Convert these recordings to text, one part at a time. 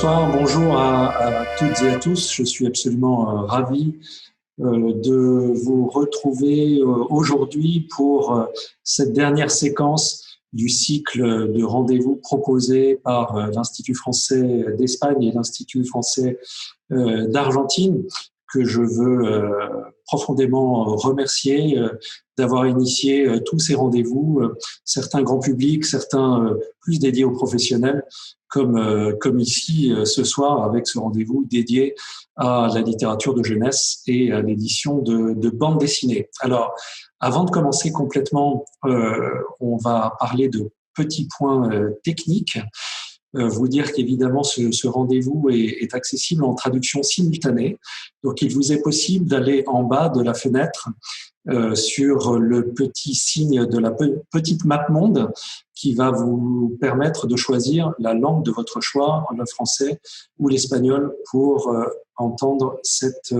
bonsoir, bonjour à toutes et à tous. Je suis absolument ravi de vous retrouver aujourd'hui pour cette dernière séquence du cycle de rendez-vous proposé par l'Institut français d'Espagne et l'Institut français d'Argentine, que je veux profondément remercier d'avoir initié tous ces rendez-vous, certains grand public, certains plus dédiés aux professionnels, comme ici ce soir avec ce rendez-vous dédié à la littérature de jeunesse et à l'édition de bandes dessinées. Alors, avant de commencer complètement, on va parler de petits points techniques. Vous dire qu'évidemment ce rendez-vous est accessible en traduction simultanée. Donc il vous est possible d'aller en bas de la fenêtre sur le petit signe de la petite map monde qui va vous permettre de choisir la langue de votre choix, le français ou l'espagnol, pour entendre cette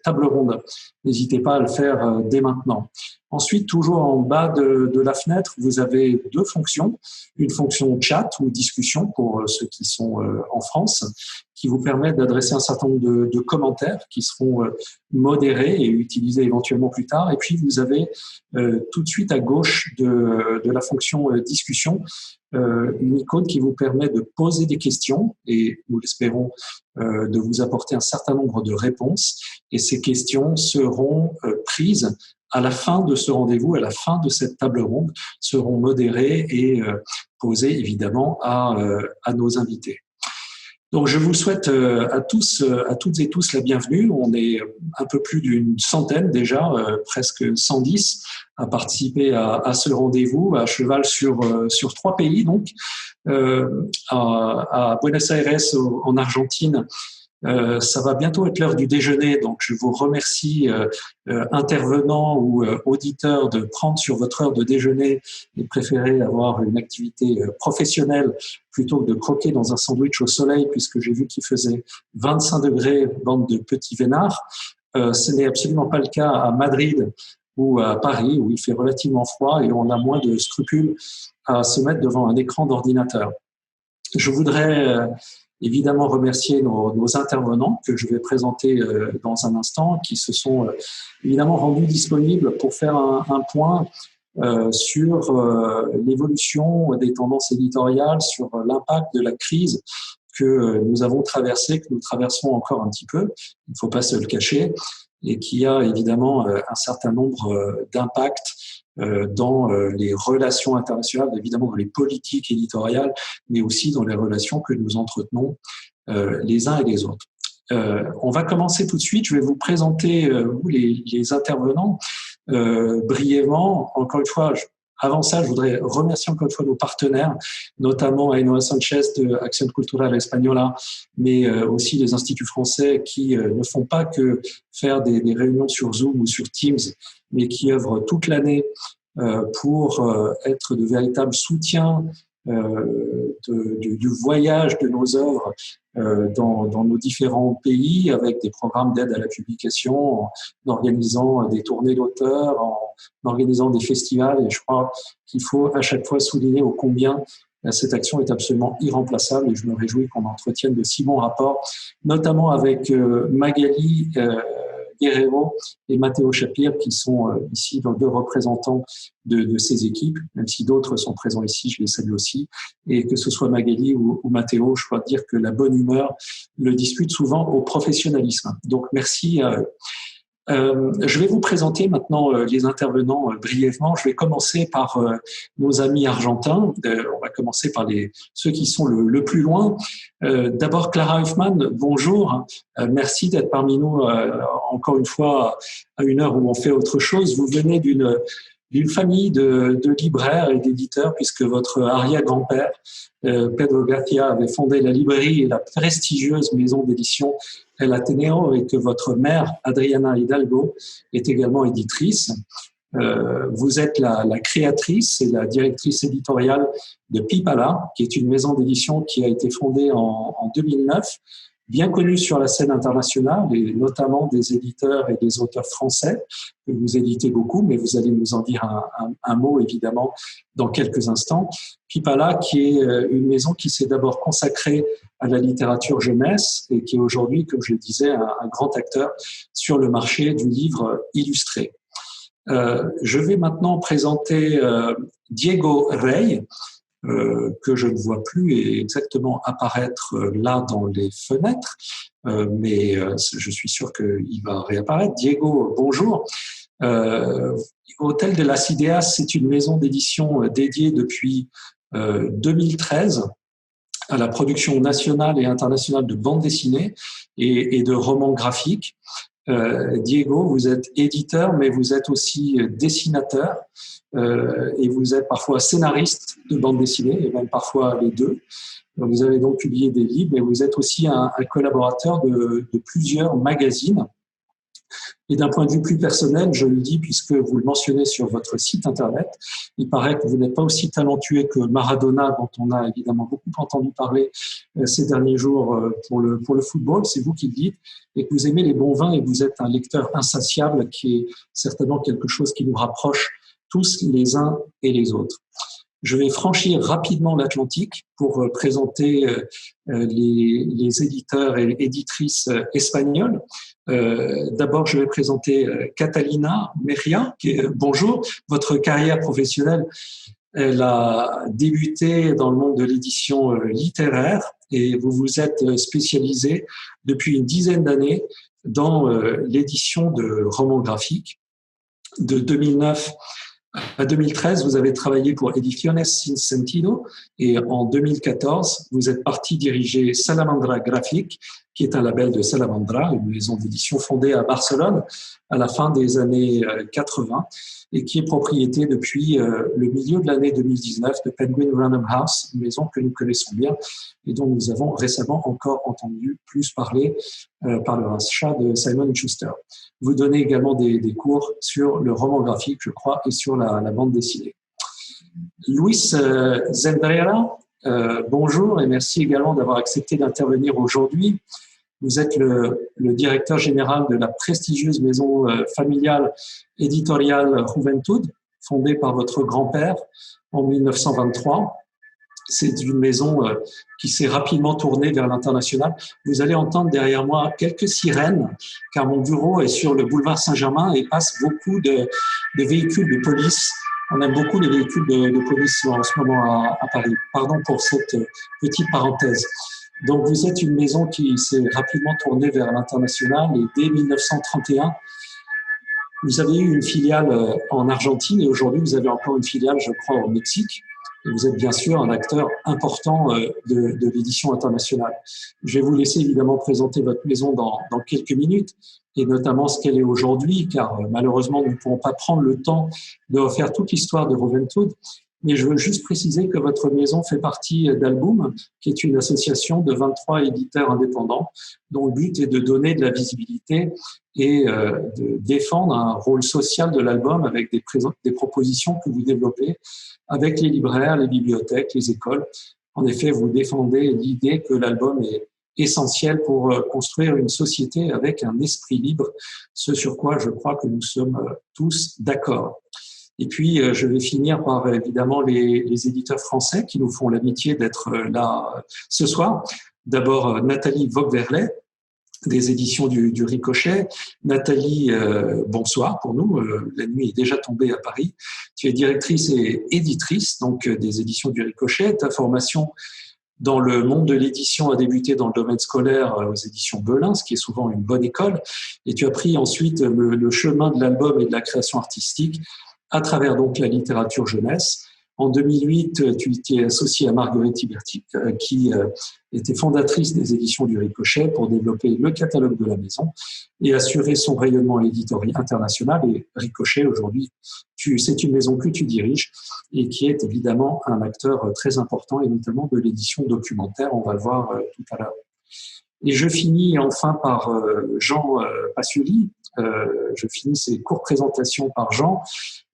table ronde. N'hésitez pas à le faire dès maintenant. Ensuite, toujours en bas de la fenêtre, vous avez deux fonctions. Une fonction chat ou discussion pour ceux qui sont en France, qui vous permet d'adresser un certain nombre de commentaires qui seront modérés et utilisés éventuellement plus tard. Et puis, vous avez tout de suite à gauche de la fonction discussion une icône qui vous permet de poser des questions et nous l'espérons de vous apporter un certain nombre de réponses. Et ces questions seront prises à la fin de ce rendez-vous, à la fin de cette table ronde, seront modérées et posées évidemment à nos invités. Donc, je vous souhaite à toutes et tous la bienvenue. On est un peu plus d'une centaine déjà, presque 110, à participer à ce rendez-vous, à cheval sur 3 pays, donc, à Buenos Aires, en Argentine. Ça va bientôt être l'heure du déjeuner, donc je vous remercie, intervenants ou auditeurs, de prendre sur votre heure de déjeuner et de préférer avoir une activité professionnelle plutôt que de croquer dans un sandwich au soleil, puisque j'ai vu qu'il faisait 25 degrés, bande de petits vénards. Ce n'est absolument pas le cas à Madrid ou à Paris, où il fait relativement froid et on a moins de scrupules à se mettre devant un écran d'ordinateur. Je voudrais évidemment remercier nos intervenants que je vais présenter dans un instant, qui se sont évidemment rendus disponibles pour faire un point sur l'évolution des tendances éditoriales, sur l'impact de la crise que nous avons traversée, que nous traversons encore un petit peu, il ne faut pas se le cacher, et qui a évidemment un certain nombre d'impacts dans les relations internationales, évidemment dans les politiques éditoriales, mais aussi dans les relations que nous entretenons les uns et les autres. On va commencer tout de suite. Je vais vous présenter les intervenants brièvement. Encore une fois, avant ça, je voudrais remercier encore une fois nos partenaires, notamment Ainhoa Sanchez de Acción Cultural Española, mais aussi les instituts français qui ne font pas que faire des réunions sur Zoom ou sur Teams, mais qui œuvrent toute l'année pour être de véritables soutiens du voyage de nos œuvres dans nos différents pays, avec des programmes d'aide à la publication, en organisant des tournées d'auteurs, en organisant des festivals. Et je crois qu'il faut à chaque fois souligner ô combien cette action est absolument irremplaçable, et je me réjouis qu'on entretienne de si bons rapports, notamment avec Magali Guerrero et Matteo Chapir, qui sont ici dans 2 représentants de ces équipes, même si d'autres sont présents ici, je les salue aussi. Et que ce soit Magali ou Matteo, je dois dire que la bonne humeur le dispute souvent au professionnalisme. Donc merci à eux. Je vais vous présenter maintenant les intervenants brièvement. Je vais commencer par nos amis argentins. On va commencer par ceux qui sont le plus loin. D'abord, Clara Huffman, bonjour. Merci d'être parmi nous encore une fois à une heure où on fait autre chose. Vous venez d'une famille de libraires et d'éditeurs, puisque votre arrière-grand-père, Pedro García, avait fondé la librairie et la prestigieuse maison d'édition El Ateneo, et que votre mère, Adriana Hidalgo, est également éditrice. Vous êtes la créatrice et la directrice éditoriale de Pipala, qui est une maison d'édition qui a été fondée en 2009, bien connu sur la scène internationale, et notamment des éditeurs et des auteurs français, que vous éditez beaucoup, mais vous allez nous en dire un mot, évidemment, dans quelques instants. Pipala, qui est une maison qui s'est d'abord consacrée à la littérature jeunesse et qui est aujourd'hui, comme je le disais, un grand acteur sur le marché du livre illustré. Je vais maintenant présenter Diego Rey, que je ne vois plus exactement apparaître là dans les fenêtres, mais je suis sûr qu'il va réapparaître. Diego, bonjour. Hôtel de las Ideas, c'est une maison d'édition dédiée depuis 2013 à la production nationale et internationale de bandes dessinées et de romans graphiques. Diego, vous êtes éditeur, mais vous êtes aussi dessinateur et vous êtes parfois scénariste de bande dessinée, et même parfois les deux. Vous avez donc publié des livres, mais vous êtes aussi un collaborateur de plusieurs magazines. Et d'un point de vue plus personnel, je le dis puisque vous le mentionnez sur votre site internet, il paraît que vous n'êtes pas aussi talentueux que Maradona, dont on a évidemment beaucoup entendu parler ces derniers jours pour le football, c'est vous qui le dites, et que vous aimez les bons vins et que vous êtes un lecteur insatiable, qui est certainement quelque chose qui nous rapproche tous les uns et les autres. Je vais franchir rapidement l'Atlantique pour présenter les éditeurs et éditrices espagnols. D'abord, je vais présenter Catalina Meria. Bonjour, votre carrière professionnelle, elle a débuté dans le monde de l'édition littéraire et vous vous êtes spécialisé depuis une dizaine d'années dans l'édition de romans graphiques. De 2009 à 2013, vous avez travaillé pour Ediciones Sin Sentido et en 2014, vous êtes parti diriger Salamandra Graphic, qui est un label de Salamandra, une maison d'édition fondée à Barcelone à la fin des années 80 et qui est propriété depuis le milieu de l'année 2019 de Penguin Random House, une maison que nous connaissons bien et dont nous avons récemment encore entendu plus parler par le rachat de Simon & Schuster. Vous donnez également des cours sur le roman graphique, je crois, et sur la bande dessinée. Luis Zendrera, bonjour et merci également d'avoir accepté d'intervenir aujourd'hui. Vous êtes le directeur général de la prestigieuse maison familiale éditoriale Juventud, fondée par votre grand-père en 1923. C'est une maison qui s'est rapidement tournée vers l'international. Vous allez entendre derrière moi quelques sirènes, car mon bureau est sur le boulevard Saint-Germain et passe beaucoup de véhicules de police. On aime beaucoup les véhicules de police en ce moment à Paris. Pardon pour cette petite parenthèse. Donc, vous êtes une maison qui s'est rapidement tournée vers l'international et dès 1931, vous avez eu une filiale en Argentine et aujourd'hui, vous avez encore une filiale, je crois, au Mexique. Et vous êtes bien sûr un acteur important de l'édition internationale. Je vais vous laisser évidemment présenter votre maison dans quelques minutes et notamment ce qu'elle est aujourd'hui, car malheureusement, nous ne pourrons pas prendre le temps de refaire toute l'histoire de Juventud. Mais je veux juste préciser que votre maison fait partie d'Album, qui est une association de 23 éditeurs indépendants, dont le but est de donner de la visibilité et de défendre un rôle social de l'album avec des propositions que vous développez avec les libraires, les bibliothèques, les écoles. En effet, vous défendez l'idée que l'album est essentiel pour construire une société avec un esprit libre, ce sur quoi je crois que nous sommes tous d'accord. Et puis, je vais finir par évidemment les éditeurs français qui nous font l'amitié d'être là ce soir. D'abord, Nathalie Vogt-Verlet, des éditions du Ricochet. Nathalie, bonsoir pour nous. La nuit est déjà tombée à Paris. Tu es directrice et éditrice donc des éditions du Ricochet. Ta formation dans le monde de l'édition a débuté dans le domaine scolaire aux éditions Belin, ce qui est souvent une bonne école. Et tu as pris ensuite le chemin de l'album et de la création artistique à travers donc la littérature jeunesse. En 2008, tu t'es associé à Marguerite Tibertic, qui était fondatrice des éditions du Ricochet pour développer le catalogue de la maison et assurer son rayonnement éditorial international. Et Ricochet, aujourd'hui, c'est une maison que tu diriges et qui est évidemment un acteur très important, et notamment de l'édition documentaire. On va le voir tout à l'heure. Et je finis enfin par Jean Pacioli, Je finis ces courtes présentations par Jean,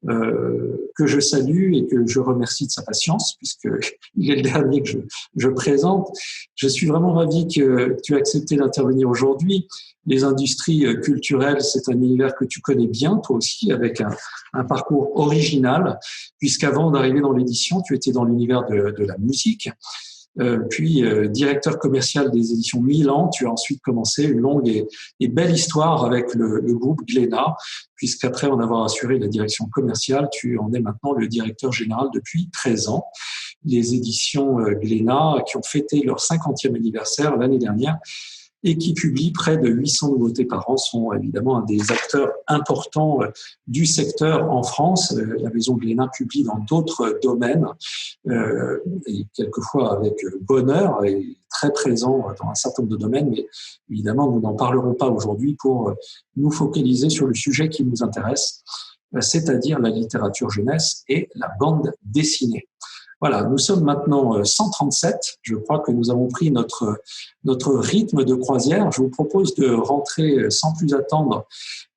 que je salue et que je remercie de sa patience, puisqu'il est le dernier que je présente. Je suis vraiment ravi que tu aies accepté d'intervenir aujourd'hui. Les industries culturelles, c'est un univers que tu connais bien, toi aussi, avec un parcours original, puisqu'avant d'arriver dans l'édition, tu étais dans l'univers de la musique. Puis directeur commercial des éditions Milan, tu as ensuite commencé une longue et belle histoire avec le groupe Glénat, puisqu'après en avoir assuré la direction commerciale, tu en es maintenant le directeur général depuis 13 ans. Les éditions Glénat, qui ont fêté leur 50e anniversaire l'année dernière, et qui publient près de 800 nouveautés par an, sont évidemment un des acteurs importants du secteur en France. La maison Glénat publie dans d'autres domaines, et quelquefois avec bonheur, et très présent dans un certain nombre de domaines, mais évidemment, nous n'en parlerons pas aujourd'hui pour nous focaliser sur le sujet qui nous intéresse, c'est-à-dire la littérature jeunesse et la bande dessinée. Voilà, nous sommes maintenant 137. Je crois que nous avons pris notre rythme de croisière. Je vous propose de rentrer sans plus attendre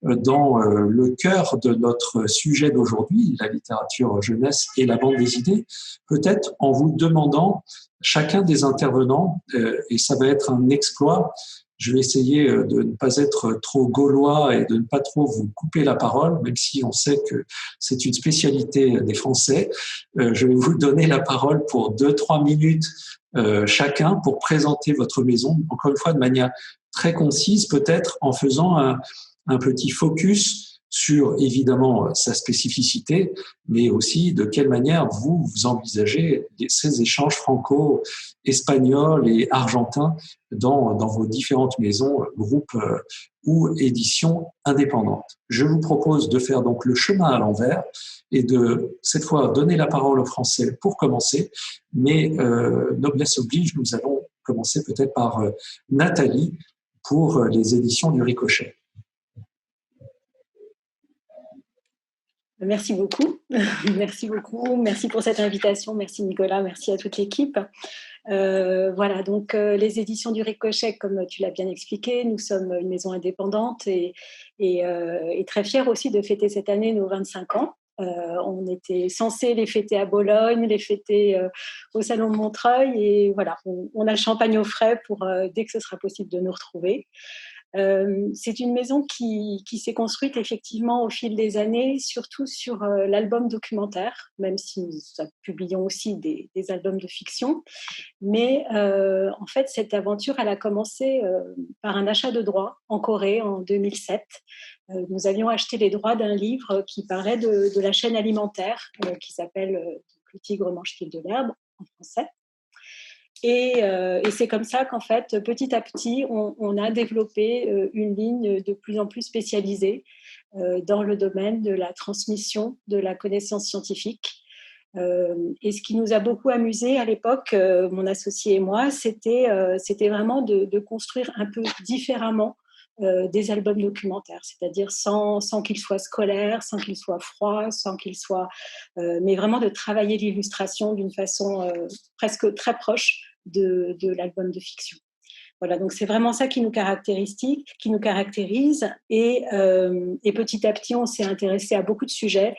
dans le cœur de notre sujet d'aujourd'hui, la littérature jeunesse et la bande dessinée, peut-être en vous demandant chacun des intervenants, et ça va être un exploit. Je vais essayer de ne pas être trop gaulois et de ne pas trop vous couper la parole, même si on sait que c'est une spécialité des Français. Je vais vous donner la parole pour 2-3 minutes chacun pour présenter votre maison, encore une fois de manière très concise, peut-être en faisant un petit focus sur évidemment sa spécificité, mais aussi de quelle manière vous envisagez ces échanges franco-espagnols et argentins dans vos différentes maisons, groupes ou éditions indépendantes. Je vous propose de faire donc le chemin à l'envers et de, cette fois, donner la parole aux Français pour commencer, mais noblesse oblige, nous allons commencer peut-être par Nathalie pour les éditions du Ricochet. Merci beaucoup. Merci beaucoup. Merci pour cette invitation. Merci Nicolas. Merci à toute l'équipe. Voilà, donc les éditions du Ricochet, comme tu l'as bien expliqué, nous sommes une maison indépendante et très fiers aussi de fêter cette année nos 25 ans. On était censé les fêter à Bologne, les fêter au Salon de Montreuil et voilà, on a le champagne au frais pour dès que ce sera possible de nous retrouver. C'est une maison qui s'est construite effectivement au fil des années, surtout sur l'album documentaire, même si nous publions aussi des albums de fiction. Mais en fait, cette aventure, elle a commencé par un achat de droits en Corée en 2007. Nous avions acheté les droits d'un livre qui parlait de la chaîne alimentaire, qui s'appelle Le tigre mange-t-il de l'herbe en français. Et c'est comme ça qu'en fait, petit à petit, on a développé une ligne de plus en plus spécialisée dans le domaine de la transmission de la connaissance scientifique. Et ce qui nous a beaucoup amusé à l'époque, mon associé et moi, c'était vraiment de construire un peu différemment des albums documentaires, c'est-à-dire sans qu'ils soient scolaires, sans qu'ils soient froids, sans qu'ils soient, mais vraiment de travailler l'illustration d'une façon presque très proche de l'album de fiction. Voilà, donc c'est vraiment ça qui nous caractérise et petit à petit on s'est intéressé à beaucoup de sujets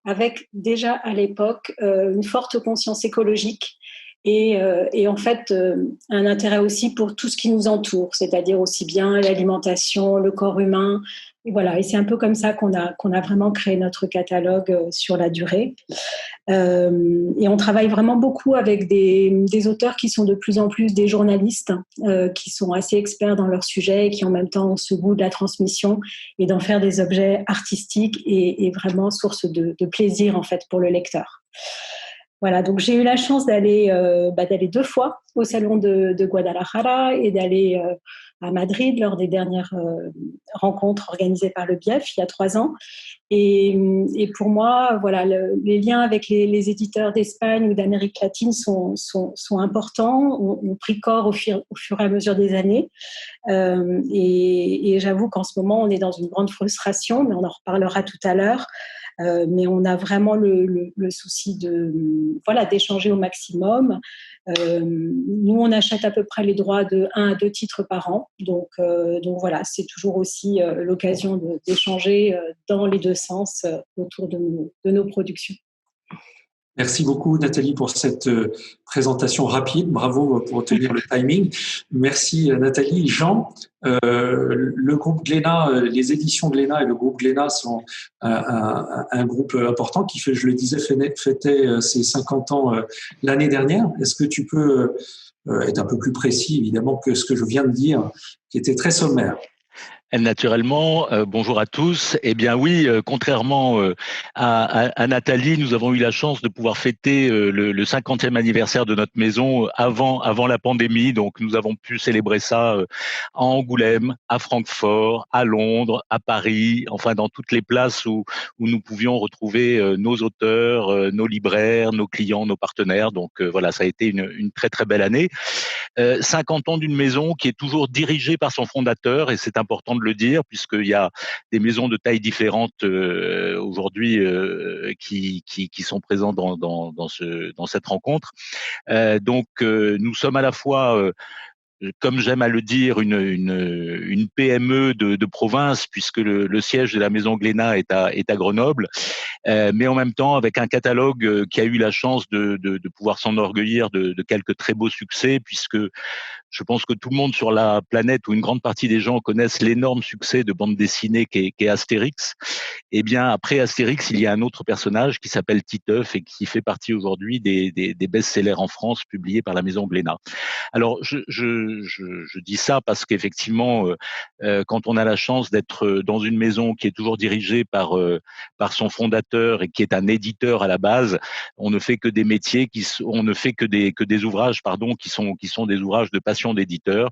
avec déjà à l'époque une forte conscience écologique et en fait un intérêt aussi pour tout ce qui nous entoure, c'est-à-dire aussi bien l'alimentation, le corps humain. Et voilà, et c'est un peu comme ça qu'on a vraiment créé notre catalogue sur la durée. Et on travaille vraiment beaucoup avec des auteurs qui sont de plus en plus des journalistes, qui sont assez experts dans leur sujet et qui en même temps ont ce goût de la transmission et d'en faire des objets artistiques et vraiment source de plaisir en fait pour le lecteur. Voilà, donc j'ai eu la chance d'aller 2 fois au salon de Guadalajara et d'aller à Madrid lors des dernières rencontres organisées par le BIEF il y a 3 ans. Et pour moi, voilà, les liens avec les éditeurs d'Espagne ou d'Amérique latine sont importants, ont pris corps au fur et à mesure des années. Et j'avoue qu'en ce moment, on est dans une grande frustration, mais on en reparlera tout à l'heure, mais on a vraiment le souci d'échanger au maximum. Nous, on achète à peu près les droits de 1 à 2 titres par an. Donc voilà, c'est toujours aussi l'occasion d'échanger dans les deux sens autour de nos productions. Merci beaucoup Nathalie pour cette présentation rapide. Bravo pour tenir le timing. Merci Nathalie. Jean, le groupe Glénat, les éditions Glénat et le groupe Glénat sont un groupe important qui fait, je le disais, fêtait ses 50 ans l'année dernière. Est-ce que tu peux être un peu plus précis évidemment que ce que je viens de dire, qui était très sommaire? Naturellement, bonjour à tous. Eh bien oui, contrairement à Nathalie, nous avons eu la chance de pouvoir fêter le 50e anniversaire de notre maison avant la pandémie. Donc nous avons pu célébrer ça à Angoulême, à Francfort, à Londres, à Paris, enfin dans toutes les places où nous pouvions retrouver nos auteurs, nos libraires, nos clients, nos partenaires. Donc voilà, ça a été une très très belle année. 50 ans d'une maison qui est toujours dirigée par son fondateur, et c'est important de le dire puisqu'il y a des maisons de tailles différentes aujourd'hui qui sont présentes dans cette rencontre. Donc nous sommes à la fois comme j'aime à le dire, une PME de province, puisque le siège de la maison Glénat est à Grenoble, mais en même temps avec un catalogue qui a eu la chance de pouvoir s'enorgueillir de quelques très beaux succès, puisque je pense que tout le monde sur la planète, ou une grande partie des gens, connaissent l'énorme succès de bande dessinée qu'est Astérix. Eh bien, après Astérix, il y a un autre personnage qui s'appelle Titeuf et qui fait partie aujourd'hui des best-sellers en France publiés par la maison Glénat. Alors, je dis ça parce qu'effectivement, quand on a la chance d'être dans une maison qui est toujours dirigée par son fondateur et qui est un éditeur à la base, on ne fait que des métiers on ne fait que des ouvrages, pardon, qui sont des ouvrages de passion d'éditeur.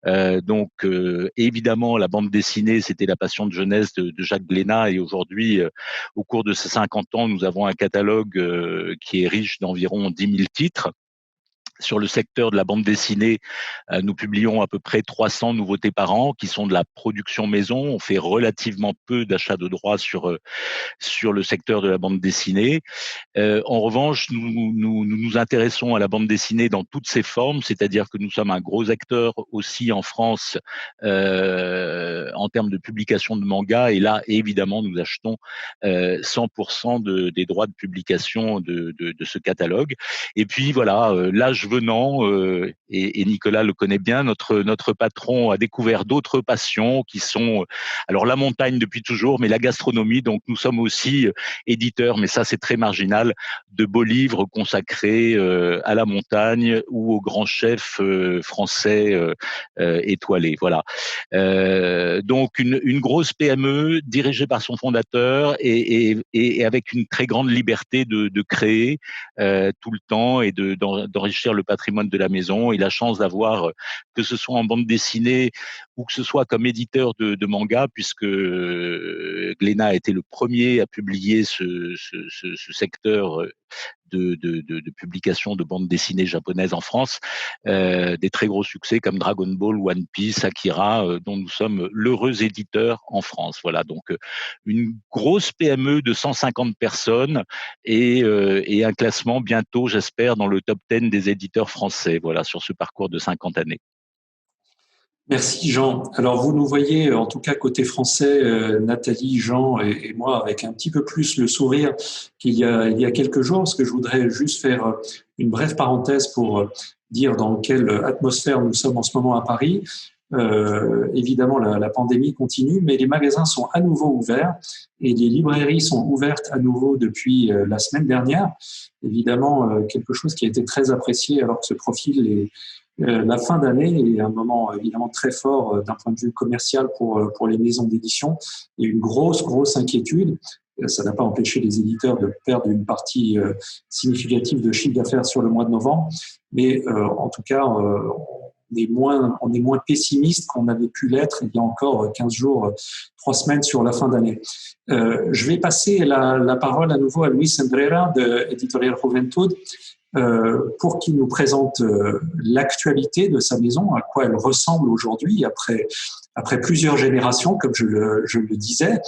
Donc, évidemment, la bande dessinée, c'était la passion de jeunesse de Jacques Glénat, et aujourd'hui, au cours de ces 50 ans, nous avons un catalogue qui est riche d'environ 10 000 titres. Sur le secteur de la bande dessinée, nous publions à peu près 300 nouveautés par an qui sont de la production maison. On fait relativement peu d'achats de droits sur le secteur de la bande dessinée. En revanche, nous intéressons à la bande dessinée dans toutes ses formes, c'est-à-dire que nous sommes un gros acteur aussi en France en termes de publication de manga, et là, évidemment, nous achetons 100% des droits de publication de ce catalogue. Et puis voilà, l'âge venant, et Nicolas le connaît bien, notre patron a découvert d'autres passions qui sont, alors la montagne depuis toujours, mais la gastronomie. Donc nous sommes aussi éditeurs, mais ça c'est très marginal, de beaux livres consacrés à la montagne ou aux grands chefs français étoilés. Voilà. Donc une grosse PME dirigée par son fondateur et avec une très grande liberté de créer tout le temps et d'enrichir le patrimoine de la maison, et la chance d'avoir, que ce soit en bande dessinée ou que ce soit comme éditeur de manga, puisque Glénat a été le premier à publier ce secteur de publication de bande dessinée japonaise en France, des très gros succès comme Dragon Ball, One Piece, Akira, dont nous sommes l'heureux éditeur en France. Voilà, donc une grosse PME de 150 personnes et un classement bientôt, j'espère, dans le top 10 des éditeurs français, voilà, sur ce parcours de 50 années. Merci Jean. Alors vous nous voyez, en tout cas côté français, Nathalie, Jean et moi, avec un petit peu plus le sourire qu'il y a quelques jours, parce que je voudrais juste faire une brève parenthèse pour dire dans quelle atmosphère nous sommes en ce moment à Paris. Évidemment, la pandémie continue, mais les magasins sont à nouveau ouverts et les librairies sont ouvertes à nouveau depuis la semaine dernière. Évidemment, quelque chose qui a été très apprécié alors que ce profil la fin d'année est un moment évidemment très fort d'un point de vue commercial pour les maisons d'édition. Il y a une grosse inquiétude. Ça n'a pas empêché les éditeurs de perdre une partie significative de chiffre d'affaires sur le mois de novembre. Mais en tout cas, on est moins pessimiste qu'on avait pu l'être il y a encore 15 jours, 3 semaines sur la fin d'année. Je vais passer la parole à nouveau à Luis Endrera de Editorial Juventud. pour qu'il nous présente l'actualité de sa maison, à quoi elle ressemble aujourd'hui après plusieurs générations, comme je le disais.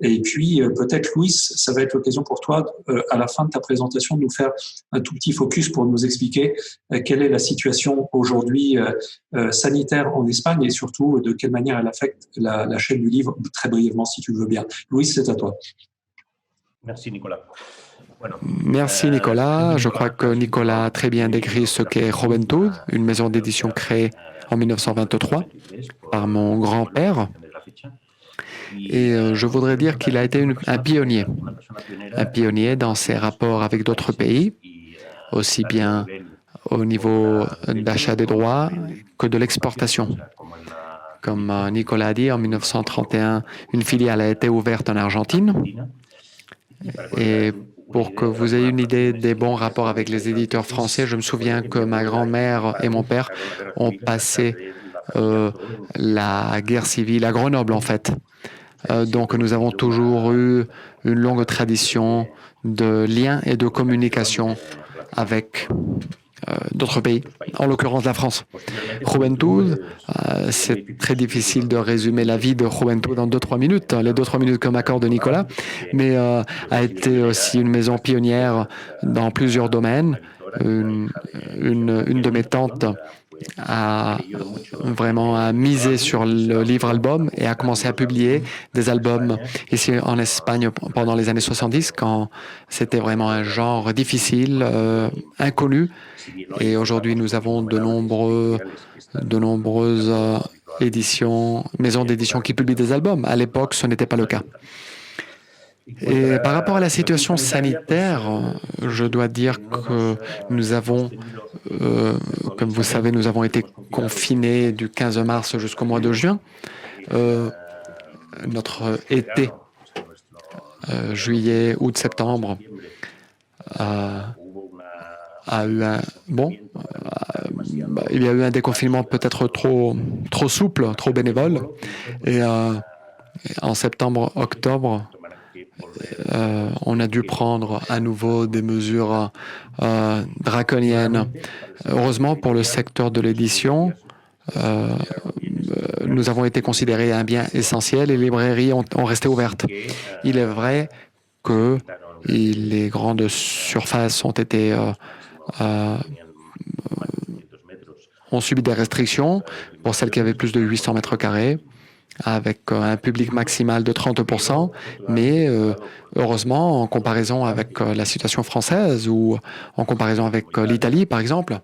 Et puis, peut-être, Louis, ça va être l'occasion pour toi, à la fin de ta présentation, de nous faire un tout petit focus pour nous expliquer quelle est la situation aujourd'hui sanitaire en Espagne et surtout de quelle manière elle affecte la chaîne du livre, très brièvement, si tu le veux bien. Louis, c'est à toi. Merci, Nicolas. Merci Nicolas. Je crois que Nicolas a très bien décrit ce qu'est Juventud, une maison d'édition créée en 1923 par mon grand-père. Et je voudrais dire qu'il a été un pionnier dans ses rapports avec d'autres pays, aussi bien au niveau d'achat des droits que de l'exportation. Comme Nicolas a dit, en 1931, une filiale a été ouverte en Argentine. Et pour que vous ayez une idée des bons rapports avec les éditeurs français, je me souviens que ma grand-mère et mon père ont passé la guerre civile à Grenoble, en fait. Donc nous avons toujours eu une longue tradition de liens et de communication avec d'autres pays, en l'occurrence la France. Juventud, c'est très difficile de résumer la vie de Juventud en 2-3 minutes, les 2-3 minutes que m'accorde Nicolas, mais a été aussi une maison pionnière dans plusieurs domaines. Une de mes tantes a vraiment misé sur le livre-album et a commencé à publier des albums ici en Espagne pendant les années 70, quand c'était vraiment un genre difficile, inconnu. Et aujourd'hui, nous avons de nombreuses maisons d'édition qui publient des albums. À l'époque, ce n'était pas le cas. Et par rapport à la situation sanitaire, je dois dire que nous avons, comme vous savez, nous avons été confinés du 15 mars jusqu'au mois de juin. Notre été, juillet, août, septembre, il y a eu un déconfinement peut-être trop souple, trop bénévole. Et en septembre, octobre, on a dû prendre à nouveau des mesures draconiennes. Heureusement, pour le secteur de l'édition, nous avons été considérés un bien essentiel et les librairies ont resté ouvertes. Il est vrai que les grandes surfaces ont subi des restrictions pour celles qui avaient plus de 800 mètres carrés, avec un public maximal de 30%, mais heureusement, en comparaison avec la situation française ou en comparaison avec l'Italie, par exemple,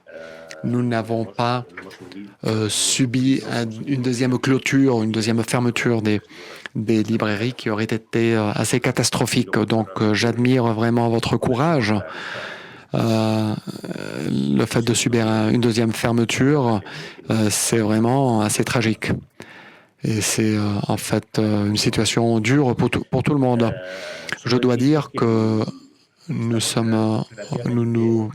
nous n'avons pas subi une deuxième clôture, une deuxième fermeture des librairies qui aurait été assez catastrophique. Donc, j'admire vraiment votre courage. Le fait de subir une deuxième fermeture, c'est vraiment assez tragique. Et c'est en fait une situation dure pour tout le monde. Je dois dire que nous nous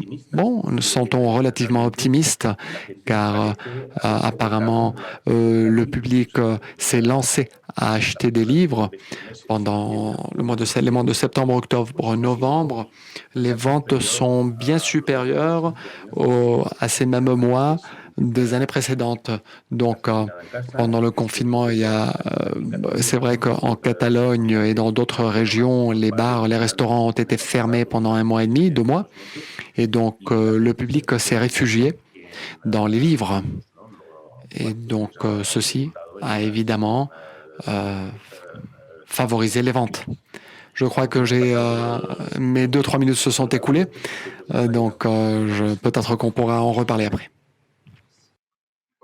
sentons relativement optimistes, car apparemment le public s'est lancé à acheter des livres pendant les mois de septembre, octobre, novembre. Les ventes sont bien supérieures à ces mêmes mois des années précédentes. Donc, pendant le confinement, c'est vrai qu'en Catalogne et dans d'autres régions, les bars, les restaurants ont été fermés pendant 1 mois et demi, 2 mois. Et donc, le public s'est réfugié dans les livres. Et donc, ceci a évidemment favorisé les ventes. Je crois que mes 2-3 minutes se sont écoulées. Donc, peut-être qu'on pourra en reparler après.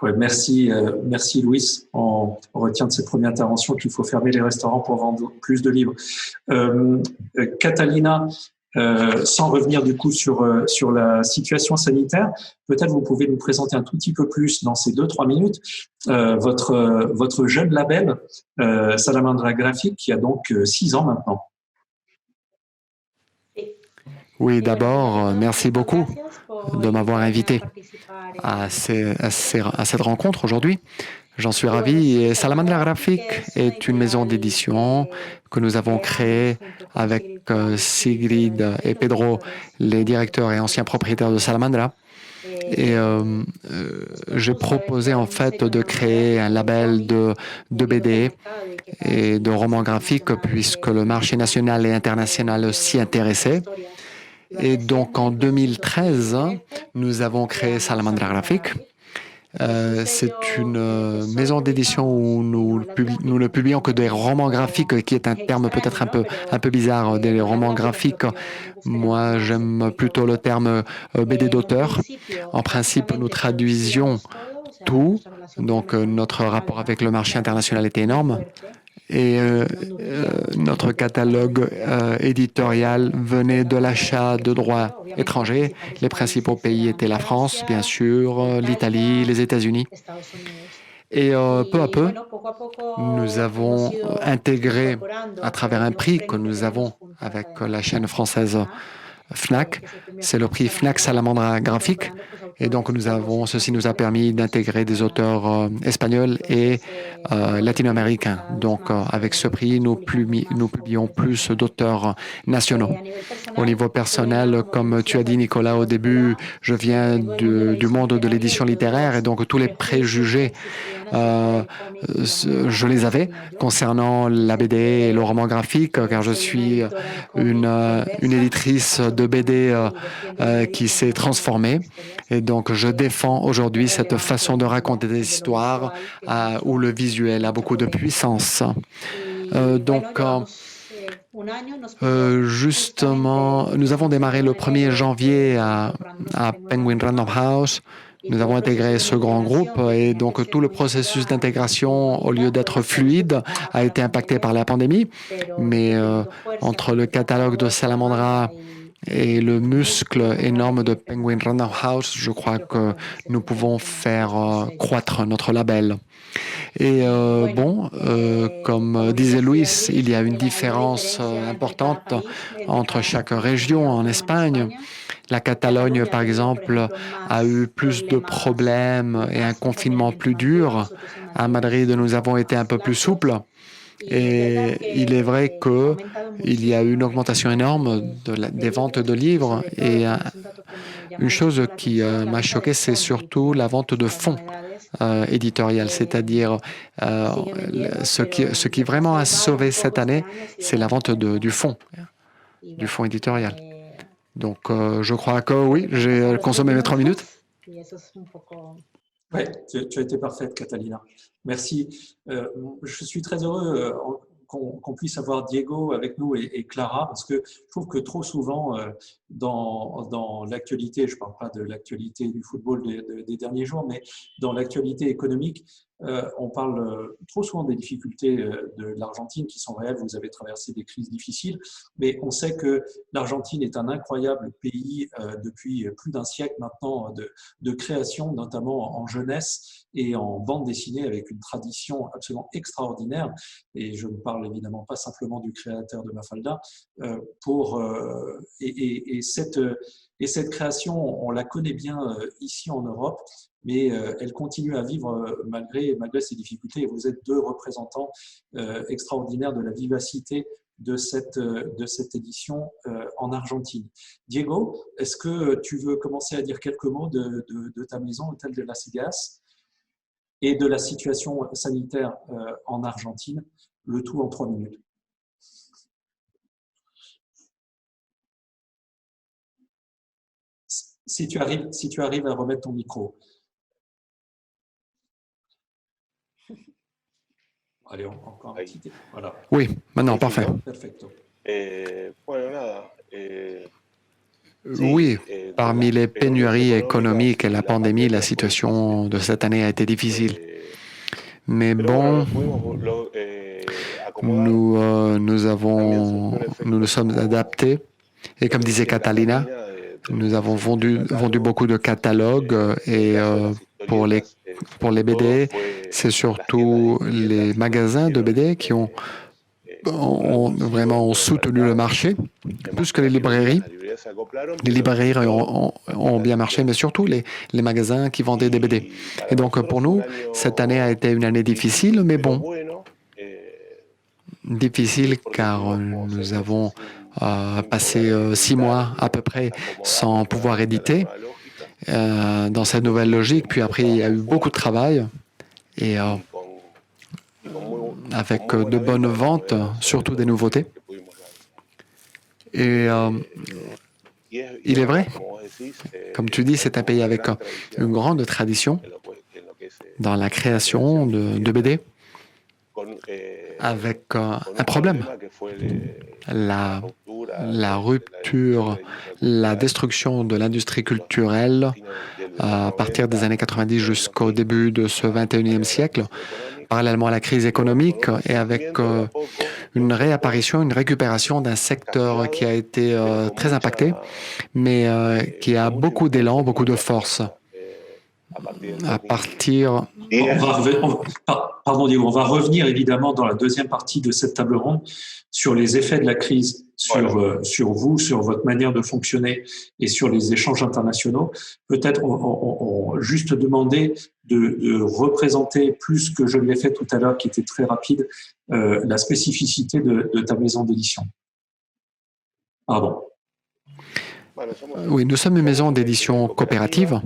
Ouais, merci Louis. On retient de cette première intervention qu'il faut fermer les restaurants pour vendre plus de livres. Catalina, sans revenir du coup sur la situation sanitaire, peut-être vous pouvez nous présenter un tout petit peu plus dans ces 2-3 minutes votre jeune label Salamandra Graphique qui a donc 6 ans maintenant. Oui, d'abord, merci beaucoup de m'avoir invité à cette rencontre aujourd'hui. J'en suis ravi. Et Salamandra Graphique est une maison d'édition que nous avons créée avec Sigrid et Pedro, les directeurs et anciens propriétaires de Salamandra. Et j'ai proposé en fait de créer un label de BD et de romans graphiques puisque le marché national et international s'y intéressait. Et donc en 2013, nous avons créé Salamandra Graphique. C'est une maison d'édition où nous ne publions que des romans graphiques, qui est un terme peut-être un peu bizarre, des romans graphiques. Moi, j'aime plutôt le terme BD d'auteur. En principe, nous traduisions tout. Donc, notre rapport avec le marché international était énorme. Et notre catalogue éditorial venait de l'achat de droits étrangers. Les principaux pays étaient la France, bien sûr, l'Italie, les États-Unis. Et peu à peu, nous avons intégré, à travers un prix que nous avons avec la chaîne française FNAC, c'est le prix FNAC Salamandra Graphique. Et donc, ceci nous a permis d'intégrer des auteurs espagnols et latino-américains. Donc, avec ce prix, nous publions plus d'auteurs nationaux. Au niveau personnel, comme tu as dit, Nicolas, au début, je viens du monde de l'édition littéraire et donc tous les préjugés, je les avais concernant la BD et le roman graphique, car je suis une éditrice de BD qui s'est transformée. Et donc, je défends aujourd'hui cette façon de raconter des histoires où le visuel a beaucoup de puissance. Justement, nous avons démarré le 1er janvier à Penguin Random House. Nous avons intégré ce grand groupe et donc tout le processus d'intégration, au lieu d'être fluide, a été impacté par la pandémie. Mais entre le catalogue de Salamandra et le muscle énorme de Penguin Random House, je crois que nous pouvons faire croître notre label. Et comme disait Luis, il y a une différence importante entre chaque région en Espagne. La Catalogne, par exemple, a eu plus de problèmes et un confinement plus dur. À Madrid, nous avons été un peu plus souples. Et il est vrai qu'il y a eu une augmentation énorme des ventes de livres. Et une chose qui m'a choqué, c'est surtout la vente de fonds éditorial, c'est-à-dire ce qui vraiment a sauvé cette année, c'est la vente du fonds éditorial. Donc, je crois que oui, j'ai consommé mes 3 minutes. Oui, tu as été parfaite, Catalina. Merci. Je suis très heureux qu'on puisse avoir Diego avec nous et Clara, parce que je trouve que trop souvent, dans l'actualité, je ne parle pas de l'actualité du football des derniers jours, mais dans l'actualité économique, on parle trop souvent des difficultés de l'Argentine qui sont réelles. Vous avez traversé des crises difficiles, mais on sait que l'Argentine est un incroyable pays depuis plus d'un siècle maintenant de création, notamment en jeunesse et en bande dessinée, avec une tradition absolument extraordinaire. Et je ne parle évidemment pas simplement du créateur de Mafalda. Cette création, on la connaît bien ici en Europe, mais elle continue à vivre malgré ces difficultés. Et vous êtes 2 représentants extraordinaires de la vivacité de cette édition en Argentine. Diego, est-ce que tu veux commencer à dire quelques mots de ta maison, Hôtel de las Ideas, et de la situation sanitaire en Argentine, le tout en 3 minutes? Si tu arrives à remettre ton micro. Allez, encore un petit. Voilà. Oui, maintenant, parfait. Perfecto. Oui, parmi les pénuries économiques et la pandémie, la situation de cette année a été difficile. Mais bon, nous nous sommes adaptés. Et comme disait Catalina, nous avons vendu beaucoup de catalogues et pour les BD, c'est surtout les magasins de BD qui ont vraiment soutenu le marché, plus que les librairies. Les librairies ont bien marché, mais surtout les magasins qui vendaient des BD. Et donc, pour nous, cette année a été une année difficile, mais bon, difficile car nous avons passé 6 mois à peu près sans pouvoir éditer dans cette nouvelle logique. Puis après, il y a eu beaucoup de travail et avec de bonnes ventes, surtout des nouveautés. Et il est vrai, comme tu dis, c'est un pays avec une grande tradition dans la création de BD, avec un problème, la rupture, la destruction de l'industrie culturelle à partir des années 90 jusqu'au début de ce 21e siècle, parallèlement à la crise économique et avec une réapparition, une récupération d'un secteur qui a été très impacté, mais qui a beaucoup d'élan, beaucoup de force. À partir... Pardon, Diego, on va revenir évidemment dans la deuxième partie de cette table ronde sur les effets de la crise sur vous, sur votre manière de fonctionner et sur les échanges internationaux. Peut-être juste demander de représenter plus que je l'ai fait tout à l'heure, qui était très rapide, la spécificité de ta maison d'édition. Pardon. Oui, nous sommes une maison d'édition coopérative.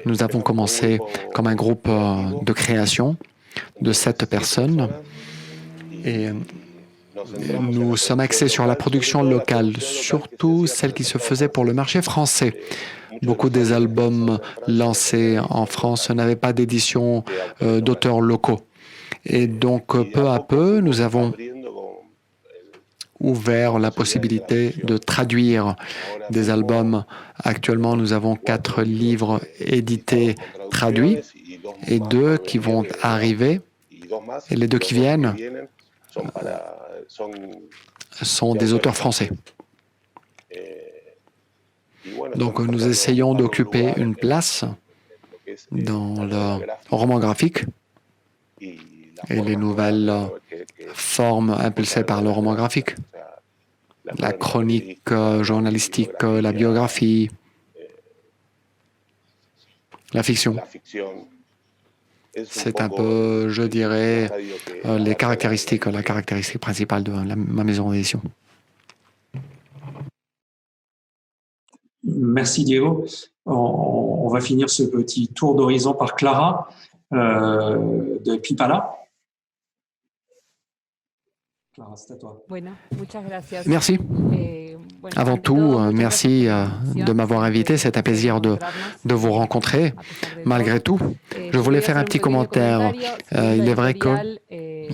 Nous avons commencé comme un groupe de création de 7 personnes et nous sommes axés sur la production locale, surtout celle qui se faisait pour le marché français. Beaucoup des albums lancés en France n'avaient pas d'édition d'auteurs locaux. Et donc, peu à peu, nous avons ouvert la possibilité de traduire des albums. Actuellement, nous avons 4 livres édités traduits et 2 qui vont arriver. Et les 2 qui viennent sont des auteurs français. Donc, nous essayons d'occuper une place dans le roman graphique et les nouvelles formes impulsées par le roman graphique. La chronique journalistique, la biographie, la fiction. C'est un peu, je dirais, la caractéristique principale de ma maison d'édition. Merci Diego. On va finir ce petit tour d'horizon par Clara de Pipala. Clara, c'est à toi. Merci. Avant tout, merci de m'avoir invité. C'est un plaisir de vous rencontrer. Malgré tout, je voulais faire un petit commentaire. Il est vrai que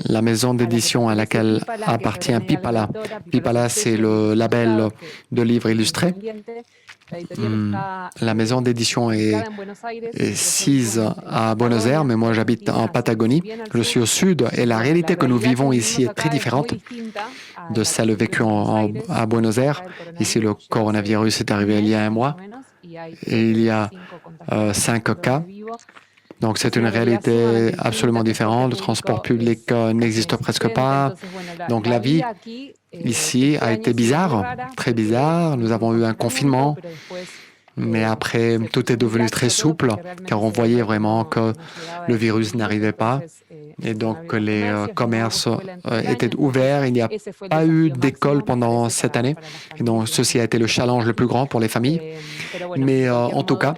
la maison d'édition à laquelle appartient Pipala, Pipala, c'est le label de livres illustrés. La maison d'édition est sise à Buenos Aires, mais moi j'habite en Patagonie. Je suis au sud et la réalité que nous vivons ici est très différente de celle vécue à Buenos Aires. Ici, le coronavirus est arrivé il y a 1 mois et il y a 5 cas. Donc c'est une réalité absolument différente. Le transport public n'existe presque pas. Donc la vie ici a été bizarre, très bizarre. Nous avons eu un confinement, mais après tout est devenu très souple car on voyait vraiment que le virus n'arrivait pas et donc les commerces étaient ouverts. Il n'y a pas eu d'école pendant cette année et donc ceci a été le challenge le plus grand pour les familles. Mais en tout cas,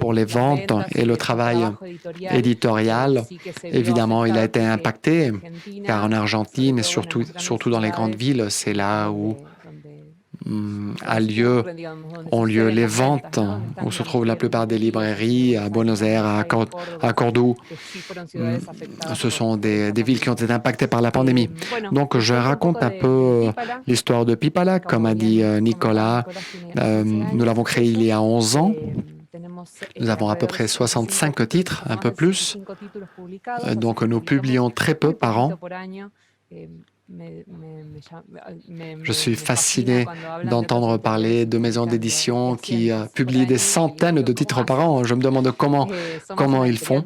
pour les ventes et le travail éditorial, évidemment, il a été impacté car en Argentine et surtout dans les grandes villes, c'est là où ont lieu les ventes, où se trouvent la plupart des librairies, à Buenos Aires, à Cordoue. Ce sont des villes qui ont été impactées par la pandémie. Donc, je raconte un peu l'histoire de Pipala, comme a dit Nicolas. Nous l'avons créé il y a 11 ans. Nous avons à peu près 65 titres, un peu plus. Donc, nous publions très peu par an. Je suis fasciné d'entendre parler de maisons d'édition qui publient des centaines de titres par an. Je me demande comment ils font.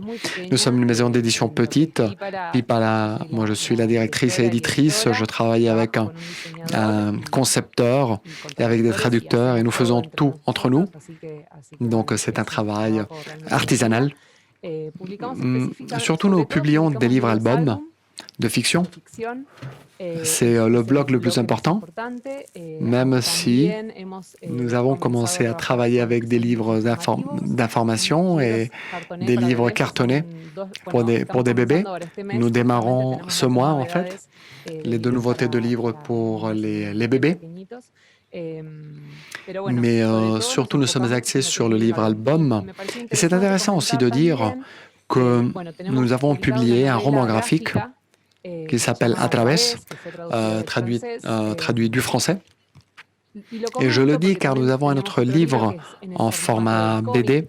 Nous sommes une maison d'édition petite. Pipala, moi je suis la directrice et éditrice. Je travaille avec un concepteur et avec des traducteurs et nous faisons tout entre nous. Donc c'est un travail artisanal. Surtout nous publions des livres-albums de fiction. C'est le blog le plus important, même si nous avons commencé à travailler avec des livres d'information et des livres cartonnés pour des bébés. Nous démarrons ce mois, en fait, les 2 nouveautés de livres pour les bébés. Mais surtout, nous sommes axés sur le livre-album. Et c'est intéressant aussi de dire que nous avons publié un roman graphique qui s'appelle A Través, traduit du français. Et je le dis car nous avons un autre livre en format BD,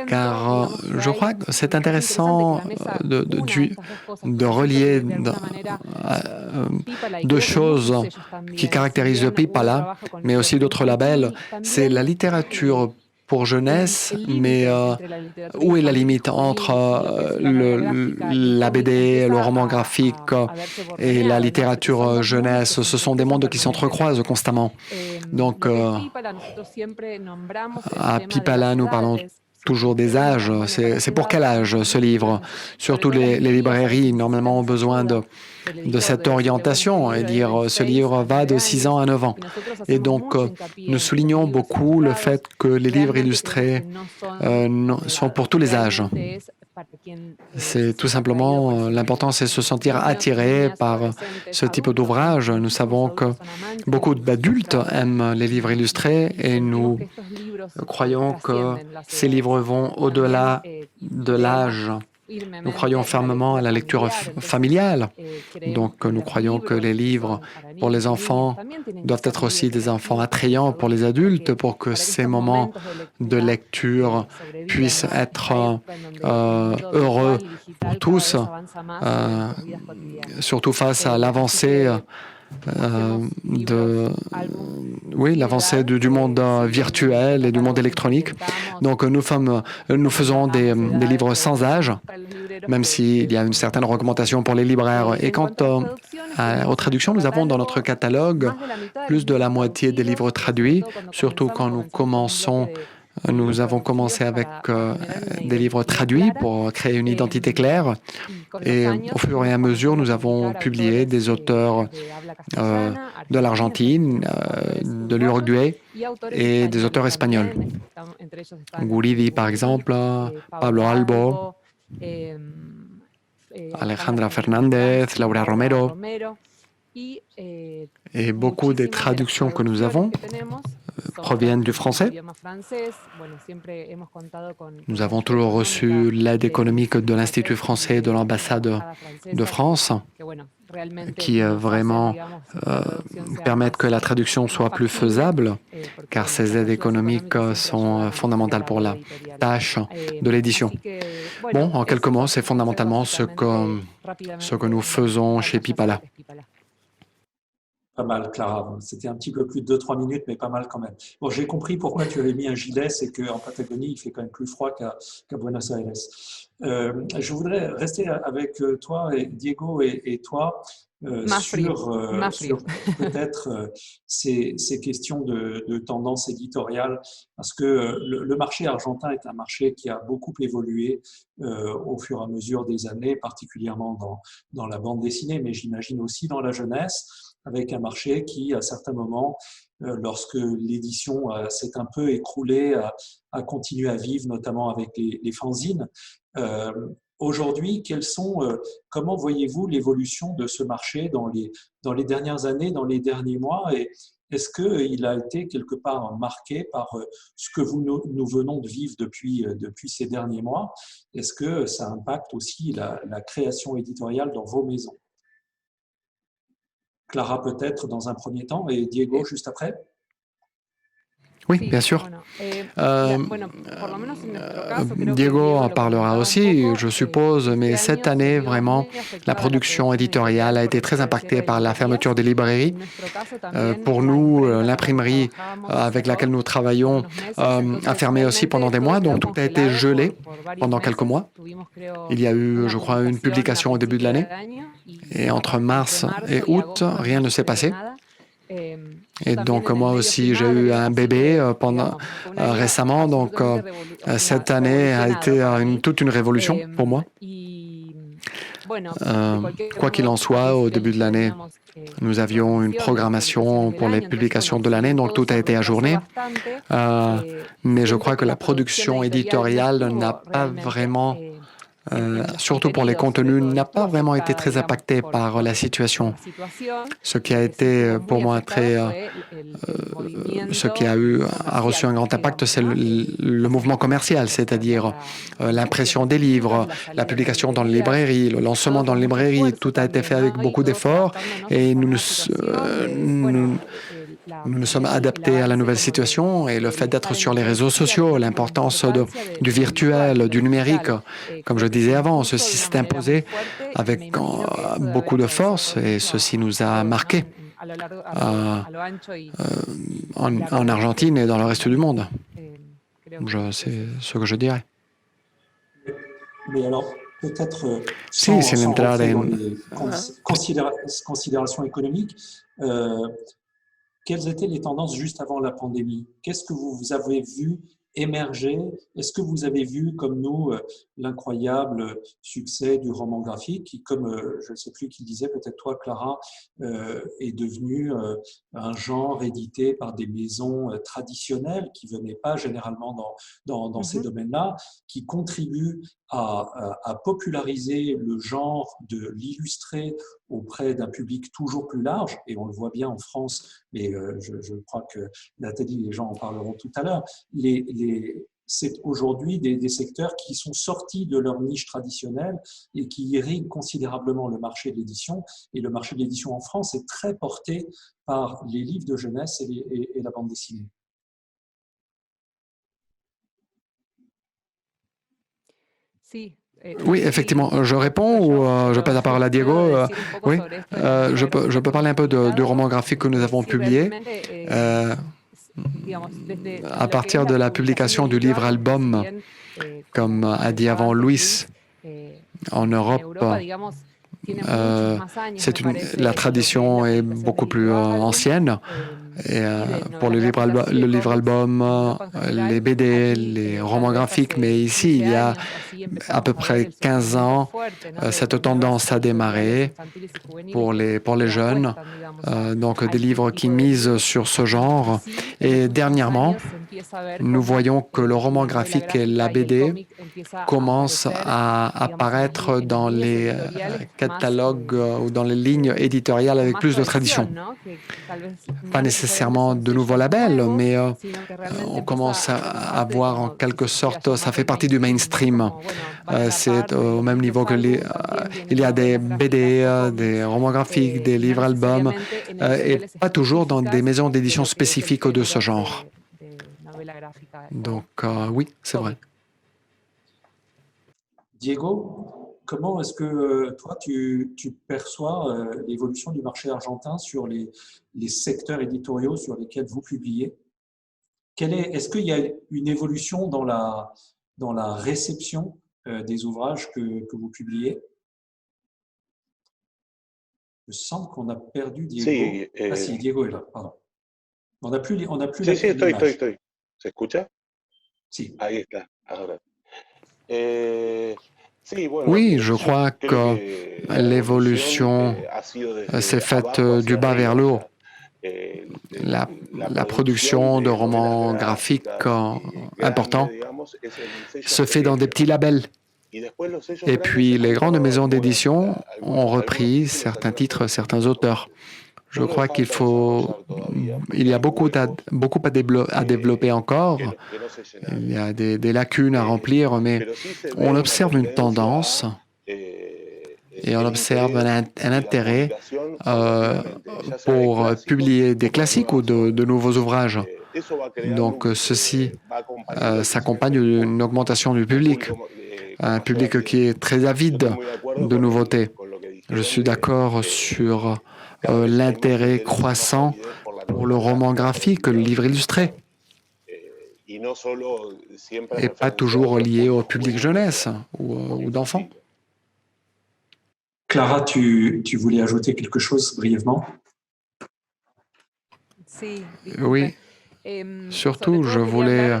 car je crois que c'est intéressant de relier 2 choses qui caractérisent Pipala, mais aussi d'autres labels. C'est la littérature pour jeunesse, mais où est la limite entre la BD, le roman graphique et la littérature jeunesse? Ce sont des mondes qui s'entrecroisent constamment. Donc, à Pipala, nous parlons toujours des âges. C'est pour quel âge ce livre? Surtout les librairies, normalement, ont besoin de cette orientation et dire ce livre va de 6 ans à 9 ans. Et donc, nous soulignons beaucoup le fait que les livres illustrés sont pour tous les âges. C'est tout simplement, l'important, c'est se sentir attiré par ce type d'ouvrage. Nous savons que beaucoup d'adultes aiment les livres illustrés et nous croyons que ces livres vont au-delà de l'âge. Nous croyons fermement à la lecture familiale. Donc, nous croyons que les livres pour les enfants doivent être aussi des enfants attrayants pour les adultes pour que ces moments de lecture puissent être heureux pour tous, surtout face à l'avancée l'avancée du monde virtuel et du monde électronique. Donc, nous faisons des livres sans âge, même s'il y a une certaine augmentation pour les libraires. Et quant aux traductions, nous avons dans notre catalogue plus de la moitié des livres traduits, surtout quand nous avons commencé avec des livres traduits pour créer une identité claire. Et au fur et à mesure, nous avons publié des auteurs de l'Argentine, de l'Uruguay et des auteurs espagnols. Guridi, par exemple, Pablo Albo, Alejandra Fernández, Laura Romero. Et beaucoup des traductions que nous avons proviennent du français. Nous avons toujours reçu l'aide économique de l'Institut français et de l'ambassade de France, qui vraiment permettent que la traduction soit plus faisable, car ces aides économiques sont fondamentales pour la tâche de l'édition. Bon, en quelques mots, c'est fondamentalement ce que nous faisons chez Pipala. Pas mal, Clara. C'était un petit peu plus de 2-3 minutes, mais pas mal quand même. Bon, j'ai compris pourquoi tu avais mis un gilet, c'est qu'en Patagonie, il fait quand même plus froid qu'à Buenos Aires. Je voudrais rester avec toi, et Diego et toi, sur peut-être ces questions de tendance éditoriale, parce que le marché argentin est un marché qui a beaucoup évolué au fur et à mesure des années, particulièrement dans la bande dessinée, mais j'imagine aussi dans la jeunesse, avec un marché qui, à certains moments, lorsque l'édition s'est un peu écroulée, a continué à vivre, notamment avec les fanzines. Aujourd'hui, comment voyez-vous l'évolution de ce marché dans les dernières années, dans les derniers mois, et est-ce qu'il a été quelque part marqué par ce que nous venons de vivre depuis ces derniers mois? Est-ce que ça impacte aussi la création éditoriale dans vos maisons? Clara peut-être dans un premier temps et Diego juste après. Oui, bien sûr. Diego en parlera aussi, je suppose, mais cette année, vraiment, la production éditoriale a été très impactée par la fermeture des librairies. Pour nous, l'imprimerie avec laquelle nous travaillons a fermé aussi pendant des mois, donc tout a été gelé pendant quelques mois. Il y a eu, je crois, une publication au début de l'année, et entre mars et août, rien ne s'est passé. Et donc moi aussi j'ai eu un bébé récemment, donc cette année a été toute une révolution pour moi. Quoi qu'il en soit, au début de l'année, nous avions une programmation pour les publications de l'année, donc tout a été ajourné. Mais je crois que la production éditoriale n'a pas vraiment, surtout pour les contenus, n'a pas vraiment été très impactée par la situation. Ce qui a été pour moi ce qui a reçu un grand impact, c'est le mouvement commercial, c'est-à-dire l'impression des livres, la publication dans les librairies, le lancement dans les librairies. Tout a été fait avec beaucoup d'efforts et nous nous sommes adaptés à la nouvelle situation, et le fait d'être sur les réseaux sociaux, l'importance du virtuel, du numérique, comme je disais avant, ceci s'est imposé avec beaucoup de force, et ceci nous a marqués en Argentine et dans le reste du monde. C'est ce que je dirais. Mais alors, peut-être Sin sans entrar rentrer dans en... les considérations économiques, quelles étaient les tendances juste avant la pandémie? Qu'est-ce que vous avez vu émerger? Est-ce que vous avez vu, comme nous, l'incroyable succès du roman graphique qui, comme je ne sais plus qui le disait, peut-être toi, Clara, est devenu un genre édité par des maisons traditionnelles qui ne venaient pas généralement dans ces domaines-là, qui contribuent à populariser le genre de l'illustré auprès d'un public toujours plus large, et on le voit bien en France, mais je crois que Nathalie, les gens en parleront tout à l'heure. C'est aujourd'hui des secteurs qui sont sortis de leur niche traditionnelle et qui irriguent considérablement le marché de l'édition. Et le marché de l'édition en France est très porté par les livres de jeunesse et la bande dessinée. Oui, effectivement. Je réponds ou je passe la parole à Diego? Oui, je peux parler un peu du roman graphique que nous avons publié. À partir de la publication du livre-album, comme a dit avant Luis, en Europe, la tradition est beaucoup plus ancienne. Et pour le livre-album, les BD, les romans graphiques, mais ici, il y a à peu près 15 ans, cette tendance a démarré pour les jeunes, donc des livres qui misent sur ce genre. Et dernièrement, nous voyons que le roman graphique et la BD commencent à apparaître dans les catalogues ou dans les lignes éditoriales avec plus de tradition. Pas nécessairement de nouveaux labels, mais on commence à voir en quelque sorte, ça fait partie du mainstream. C'est au même niveau que il y a des BD, des romans graphiques, des livres-albums, et pas toujours dans des maisons d'édition spécifiques de ce genre. Donc oui, c'est vrai. Diego, comment est-ce que toi, tu perçois l'évolution du marché argentin sur les secteurs éditoriaux sur lesquels vous publiez? Est-ce qu'il y a une évolution dans la réception des ouvrages que vous publiez? Il me semble qu'on a perdu Diego. Sí, si, Diego est là, pardon. On n'a plus sí, sí, estoy. ¿Se escucha? Si. Ahí está, ahora. Oui, je crois que l'évolution s'est faite du bas vers le haut. La production de romans graphiques importants se fait dans des petits labels. Et puis les grandes maisons d'édition ont repris certains titres, certains auteurs. Je crois il y a beaucoup à développer encore. Il y a des lacunes à remplir, mais on observe une tendance et on observe un intérêt pour publier des classiques ou de nouveaux ouvrages. Donc, ceci s'accompagne d'une augmentation du public, un public qui est très avide de nouveautés. Je suis d'accord sur l'intérêt croissant pour le roman graphique, le livre illustré, et pas toujours lié au public jeunesse ou d'enfants. Clara, tu voulais ajouter quelque chose brièvement? Oui, surtout, je voulais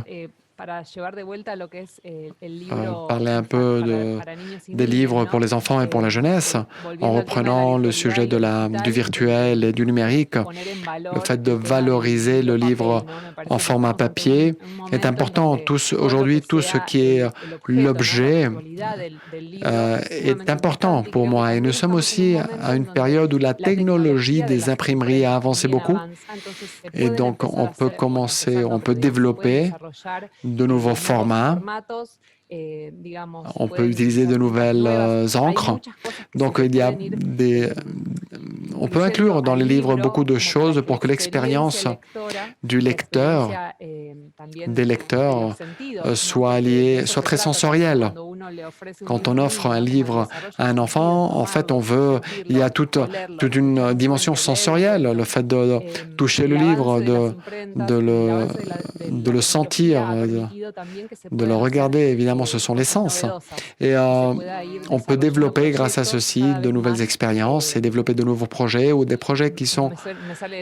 parler un peu des livres pour les enfants et pour la jeunesse, en reprenant le sujet du virtuel et du numérique. Le fait de valoriser le livre en format papier est important. Aujourd'hui, tout ce qui est l'objet est important pour moi. Et nous sommes aussi à une période où la technologie des imprimeries a avancé beaucoup. Et donc, on peut développer de nouveaux formats, on peut utiliser de nouvelles encres. Donc, on peut inclure dans les livres beaucoup de choses pour que l'expérience du lecteur, des lecteurs, soit très sensorielle. Quand on offre un livre à un enfant, en fait, il y a toute une dimension sensorielle, le fait de toucher le livre, de le sentir, de le regarder. Évidemment, ce sont les sens. Et on peut développer, grâce à ceci, de nouvelles expériences et développer de nouveaux projets ou des projets qui sont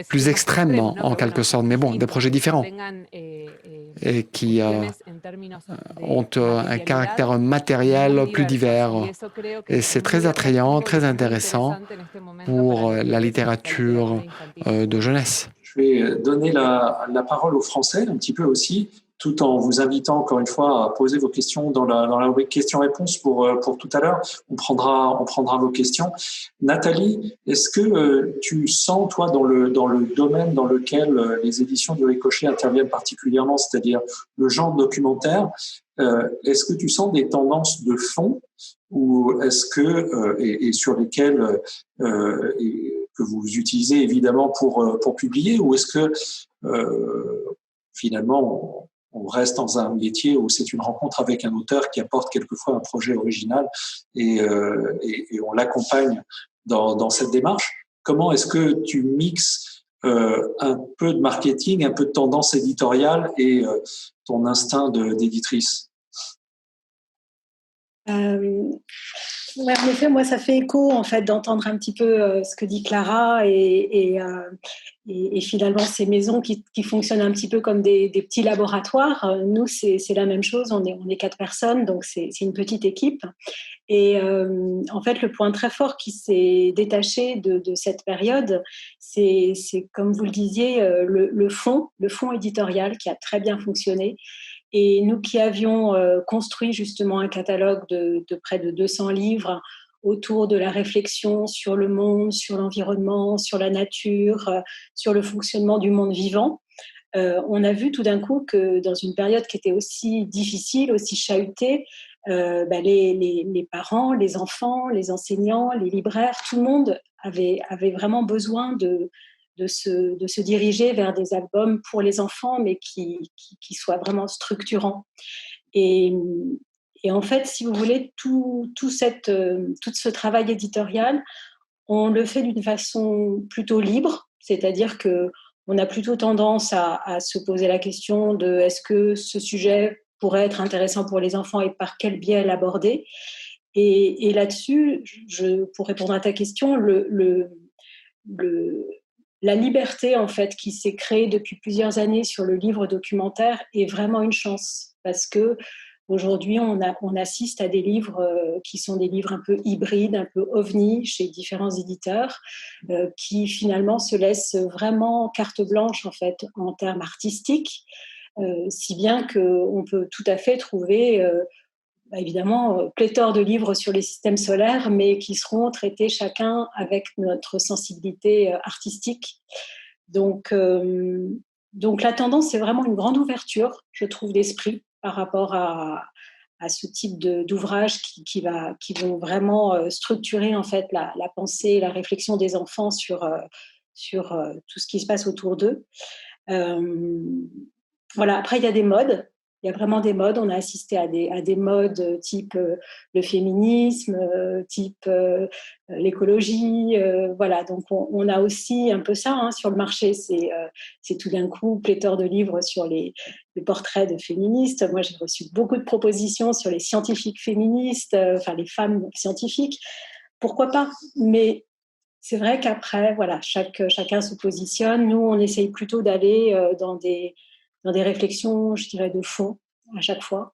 plus extrêmes, en quelque sorte, mais bon, des projets différents et qui ont un caractère matériel plus divers. Et c'est très attrayant, très intéressant pour la littérature de jeunesse. Je vais donner la parole aux Français un petit peu aussi, tout en vous invitant encore une fois à poser vos questions dans la rubrique questions-réponses pour tout à l'heure. On prendra vos questions. Nathalie, est-ce que tu sens, toi, dans le domaine dans lequel les éditions du Ricochet interviennent particulièrement, c'est-à-dire le genre documentaire, est-ce que tu sens des tendances de fond ou est-ce que et sur lesquelles que vous utilisez évidemment pour publier, ou est-ce que finalement on reste dans un métier où c'est une rencontre avec un auteur qui apporte quelquefois un projet original et on l'accompagne dans cette démarche? Comment est-ce que tu mixes un peu de marketing, un peu de tendance éditoriale et ton instinct d'éditrice? Ouais, en effet, moi, ça fait écho en fait d'entendre un petit peu ce que dit Clara et finalement ces maisons qui fonctionnent un petit peu comme des petits laboratoires. Nous, c'est la même chose. On est 4 personnes, donc c'est une petite équipe. Et en fait, le point très fort qui s'est détaché de cette période, c'est comme vous le disiez, le fond éditorial qui a très bien fonctionné. Et nous qui avions construit justement un catalogue de près de 200 livres autour de la réflexion sur le monde, sur l'environnement, sur la nature, sur le fonctionnement du monde vivant, on a vu tout d'un coup que dans une période qui était aussi difficile, aussi chahutée, les parents, les enfants, les enseignants, les libraires, tout le monde avait vraiment besoin de se diriger vers des albums pour les enfants, mais qui soient vraiment structurants. Et en fait, si vous voulez, tout ce travail éditorial, on le fait d'une façon plutôt libre, c'est-à-dire qu'on a plutôt tendance à se poser la question de est-ce que ce sujet pourrait être intéressant pour les enfants et par quel biais l'aborder. Et là-dessus, pour répondre à ta question, la liberté en fait qui s'est créée depuis plusieurs années sur le livre documentaire est vraiment une chance, parce que aujourd'hui on assiste à des livres qui sont des livres un peu hybrides, un peu ovni chez différents éditeurs, qui finalement se laissent vraiment carte blanche en fait en termes artistiques, si bien qu'on peut tout à fait trouver évidemment pléthore de livres sur les systèmes solaires, mais qui seront traités chacun avec notre sensibilité artistique. Donc la tendance, c'est vraiment une grande ouverture, je trouve, d'esprit par rapport à ce type d'ouvrages qui vont vraiment structurer en fait la pensée et la réflexion des enfants sur tout ce qui se passe autour d'eux. Voilà. Après, il y a des modes. Il y a vraiment des modes. On a assisté à des modes type le féminisme, type l'écologie. Voilà. Donc, on a aussi un peu ça hein, sur le marché. C'est tout d'un coup pléthore de livres sur les portraits de féministes. Moi, j'ai reçu beaucoup de propositions sur les scientifiques féministes, enfin les femmes scientifiques. Pourquoi pas? Mais c'est vrai qu'après, voilà, chacun se positionne. Nous, on essaye plutôt d'aller dans des réflexions, je dirais, de fond à chaque fois.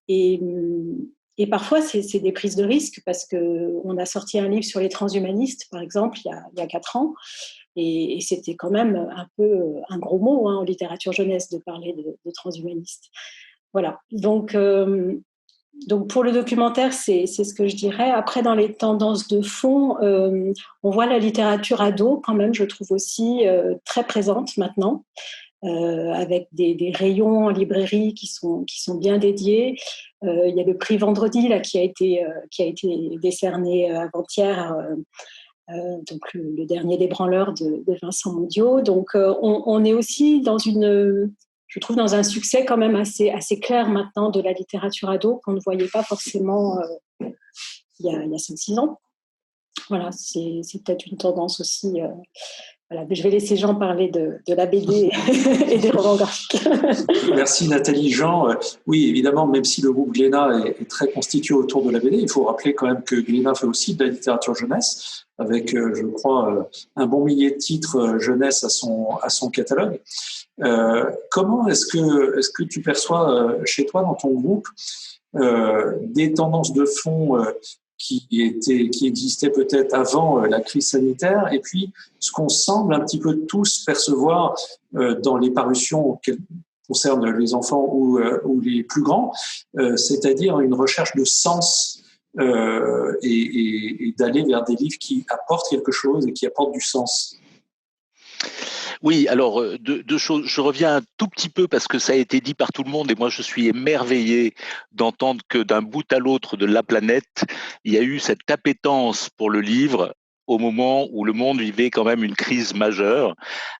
Et, et parfois, c'est des prises de risque parce qu'on a sorti un livre sur les transhumanistes, par exemple, il y a 4 ans. Et c'était quand même un peu un gros mot hein, en littérature jeunesse de parler de transhumanistes. Voilà. Donc pour le documentaire, c'est ce que je dirais. Après, dans les tendances de fond, on voit la littérature ado quand même, je trouve aussi très présente maintenant, avec des rayons en librairie qui sont bien dédiés. Il y a le prix Vendredi là qui a été décerné avant-hier. Donc le dernier des branleurs de Vincent Mondiaux. Donc on est aussi je trouve dans un succès quand même assez clair maintenant de la littérature ado qu'on ne voyait pas forcément il y a 5-6 ans. Voilà, c'est peut-être une tendance aussi. Voilà, je vais laisser Jean parler de la BD et des romans graphiques. Merci Nathalie. Jean, oui, évidemment, même si le groupe Glénat est très constitué autour de la BD, il faut rappeler quand même que Glénat fait aussi de la littérature jeunesse, avec, je crois, un bon millier de titres jeunesse à son catalogue. Comment est-ce que tu perçois chez toi, dans ton groupe, des tendances de fond qui existaient peut-être avant la crise sanitaire, et puis ce qu'on semble un petit peu tous percevoir dans les parutions qui concernent les enfants ou les plus grands, c'est-à-dire une recherche de sens et d'aller vers des livres qui apportent quelque chose et qui apportent du sens. Oui, alors deux choses. Je reviens un tout petit peu parce que ça a été dit par tout le monde et moi je suis émerveillé d'entendre que d'un bout à l'autre de la planète, il y a eu cette appétence pour le livre au moment où le monde vivait quand même une crise majeure.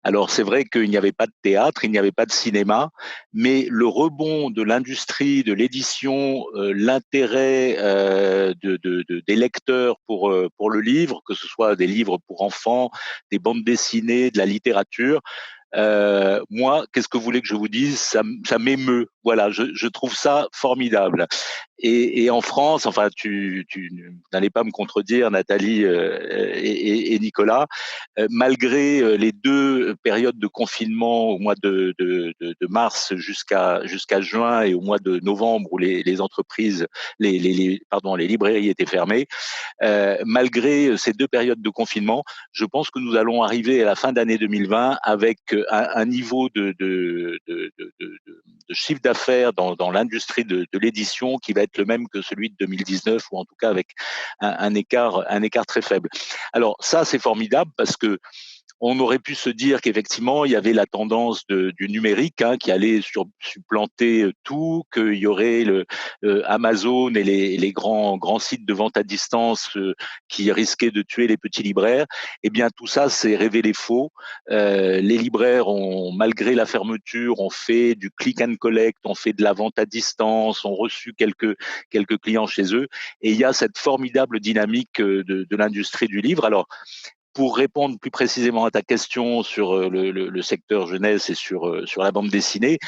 Alors c'est vrai qu'il n'y avait pas de théâtre, il n'y avait pas de cinéma, mais le rebond de l'industrie, de l'édition, l'intérêt des lecteurs pour le livre, que ce soit des livres pour enfants, des bandes dessinées, de la littérature. Moi, qu'est-ce que vous voulez que je vous dise? Ça m'émeut. Voilà, je trouve ça formidable. Et en France, enfin, tu n'allez pas me contredire, Nathalie et Nicolas, malgré les 2 périodes de confinement au mois de mars jusqu'à juin et au mois de novembre où les entreprises, les librairies étaient fermées, malgré ces 2 périodes de confinement, je pense que nous allons arriver à la fin d'année 2020 avec un niveau de chiffre d'affaires dans l'industrie de l'édition qui va être le même que celui de 2019 ou en tout cas avec un écart très faible. Alors ça, c'est formidable parce que on aurait pu se dire qu'effectivement, il y avait la tendance du numérique qui allait supplanter tout, qu'il y aurait Amazon et les grands sites de vente à distance qui risquaient de tuer les petits libraires. Eh bien, tout ça s'est révélé faux. Les libraires ont, malgré la fermeture, ont fait du click and collect, ont fait de la vente à distance, ont reçu quelques clients chez eux. Et il y a cette formidable dynamique de l'industrie du livre. Alors, pour répondre plus précisément à ta question sur le secteur jeunesse et sur la bande dessinée,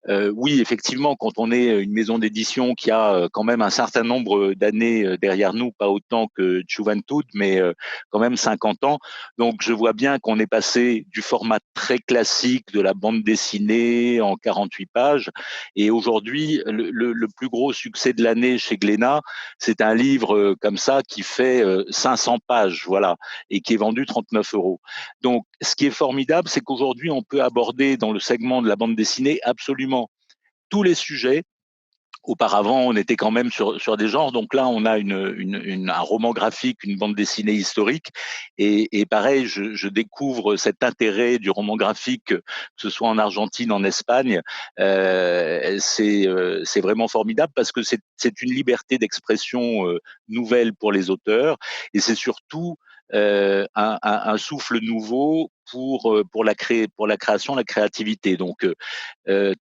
oui, effectivement, quand on est une maison d'édition qui a quand même un certain nombre d'années derrière nous, pas autant que Juventud, mais quand même 50 ans. Donc, je vois bien qu'on est passé du format très classique de la bande dessinée en 48 pages. Et aujourd'hui, le plus gros succès de l'année chez Glénat, c'est un livre comme ça qui fait 500 pages, voilà, et qui est vendu 39 €. Donc, ce qui est formidable, c'est qu'aujourd'hui, on peut aborder dans le segment de la bande dessinée absolument tous les sujets. Auparavant, on était quand même sur des genres. Donc là, on a un roman graphique, une bande dessinée historique. Et pareil, je découvre cet intérêt du roman graphique, que ce soit en Argentine, en Espagne. C'est vraiment formidable parce que c'est une liberté d'expression nouvelle pour les auteurs. Et c'est surtout un souffle nouveau pour la création, la créativité. Donc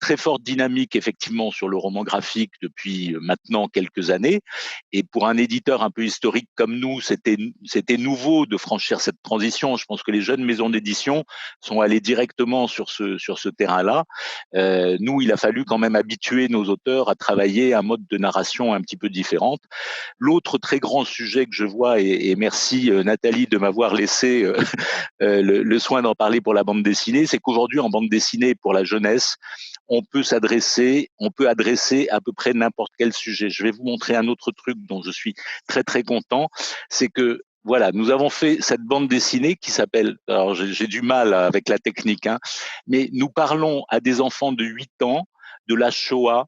très forte dynamique effectivement sur le roman graphique depuis maintenant quelques années. Et pour un éditeur un peu historique comme nous, c'était nouveau de franchir cette transition. Je pense que les jeunes maisons d'édition sont allées directement sur ce terrain-là. Nous, il a fallu quand même habituer nos auteurs à travailler un mode de narration un petit peu différente. L'autre très grand sujet que je vois, et merci Nathalie de m'avoir laissé le soin d'en parler pour la bande dessinée, c'est qu'aujourd'hui en bande dessinée pour la jeunesse, on peut adresser à peu près n'importe quel sujet. Je vais vous montrer un autre truc dont je suis très très content, c'est que voilà, nous avons fait cette bande dessinée qui s'appelle, alors j'ai du mal avec la technique, hein, mais nous parlons à des enfants de 8 ans de la Shoah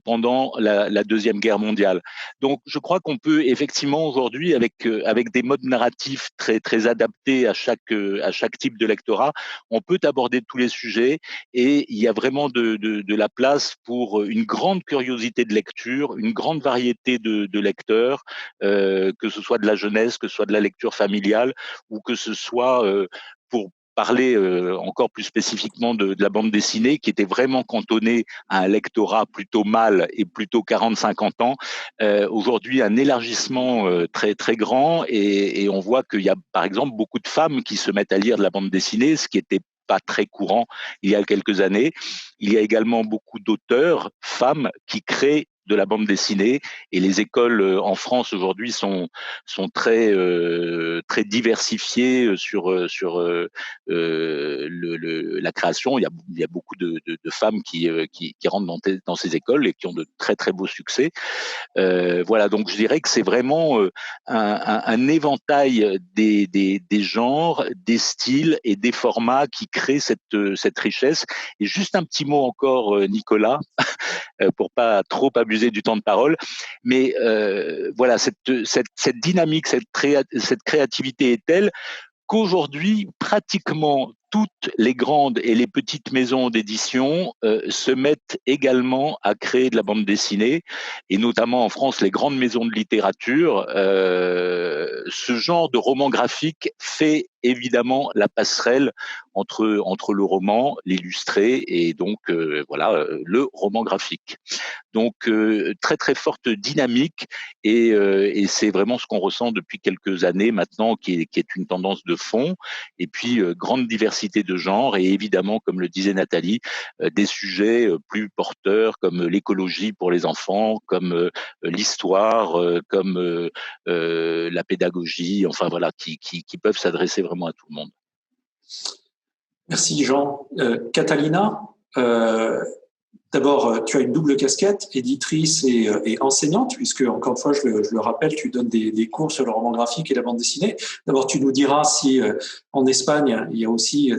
pendant la Deuxième Guerre mondiale. Donc, je crois qu'on peut effectivement aujourd'hui, avec des modes narratifs très très adaptés à chaque type de lectorat, on peut aborder tous les sujets et il y a vraiment de la place pour une grande curiosité de lecture, une grande variété de lecteurs, que ce soit de la jeunesse, que ce soit de la lecture familiale ou que ce soit pour parler encore plus spécifiquement de la bande dessinée qui était vraiment cantonnée à un lectorat plutôt mâle et plutôt 40-50 ans. Aujourd'hui, un élargissement très très grand et on voit qu'il y a par exemple beaucoup de femmes qui se mettent à lire de la bande dessinée, ce qui était pas très courant il y a quelques années. Il y a également beaucoup d'auteurs, femmes, qui créent de la bande dessinée et les écoles en France aujourd'hui sont très très diversifiées sur la création. Il y a beaucoup de femmes qui rentrent dans ces écoles et qui ont de très très beaux succès. Voilà, donc je dirais que c'est vraiment un éventail des genres, des styles et des formats qui créent cette richesse. Et juste un petit mot encore, Nicolas, pour pas trop abuser du temps de parole, mais voilà, cette dynamique, cette créativité est telle qu'aujourd'hui, pratiquement toutes les grandes et les petites maisons d'édition se mettent également à créer de la bande dessinée, et notamment en France, les grandes maisons de littérature. Ce genre de roman graphique fait évidemment la passerelle entre le roman, l'illustré et donc le roman graphique. Donc très très forte dynamique et c'est vraiment ce qu'on ressent depuis quelques années maintenant, qui est une tendance de fond. Et puis grande diversité de genres et évidemment, comme le disait Nathalie, des sujets plus porteurs comme l'écologie pour les enfants, comme l'histoire, comme la pédagogie, enfin voilà, qui peuvent s'adresser vraiment à tout le monde. Merci Jean. Catalina, d'abord, tu as une double casquette, éditrice et enseignante, puisque, encore une fois, je le rappelle, tu donnes des cours sur le roman graphique et la bande dessinée. D'abord, tu nous diras si en Espagne, il y a aussi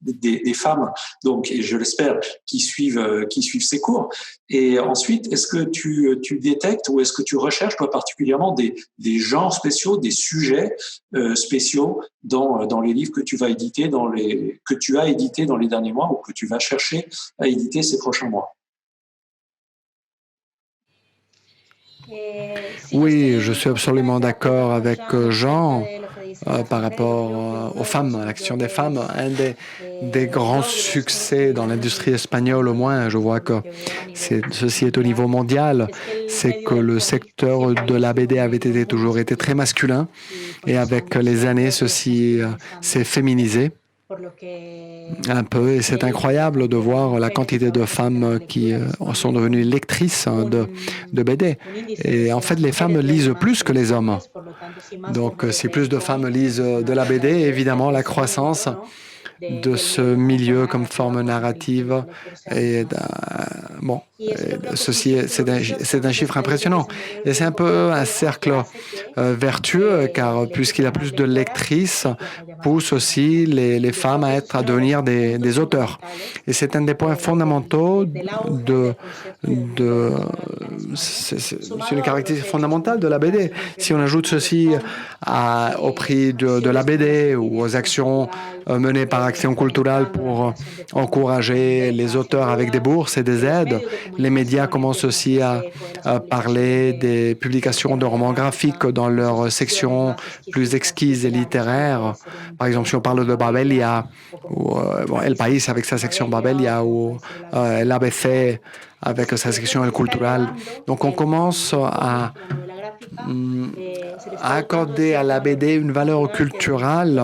des femmes, donc, et je l'espère, qui suivent ces cours. Et ensuite, est-ce que tu détectes ou est-ce que tu recherches, toi particulièrement, des genres spéciaux, des sujets spéciaux dans les livres que tu vas éditer, que tu as édités dans les derniers mois ou que tu vas chercher à éditer ces prochains mois? Oui, je suis absolument d'accord avec Jean par rapport aux femmes, à l'action des femmes. Un des grands succès dans l'industrie espagnole, au moins, je vois que ceci est au niveau mondial, c'est que le secteur de la BD avait toujours été très masculin et avec les années, ceci s'est féminisé un peu, et c'est incroyable de voir la quantité de femmes qui sont devenues lectrices de BD. Et en fait, les femmes lisent plus que les hommes. Donc, si plus de femmes lisent de la BD, évidemment, la croissance de ce milieu comme forme narrative ceci c'est un chiffre impressionnant et c'est un peu un cercle vertueux, car puisqu'il y a plus de lectrices, pousse aussi les femmes à devenir des auteurs, et c'est un des points fondamentaux c'est une caractéristique fondamentale de la BD. Si on ajoute ceci au prix de la BD ou aux actions menées par Action culturelle pour encourager les auteurs avec des bourses et des aides. Les médias commencent aussi à parler des publications de romans graphiques dans leur section plus exquise et littéraire. Par exemple, si on parle de Babelia, ou El País avec sa section Babelia, ou l'ABC avec sa section El Cultural. Donc, on commence à accorder à la BD une valeur culturelle,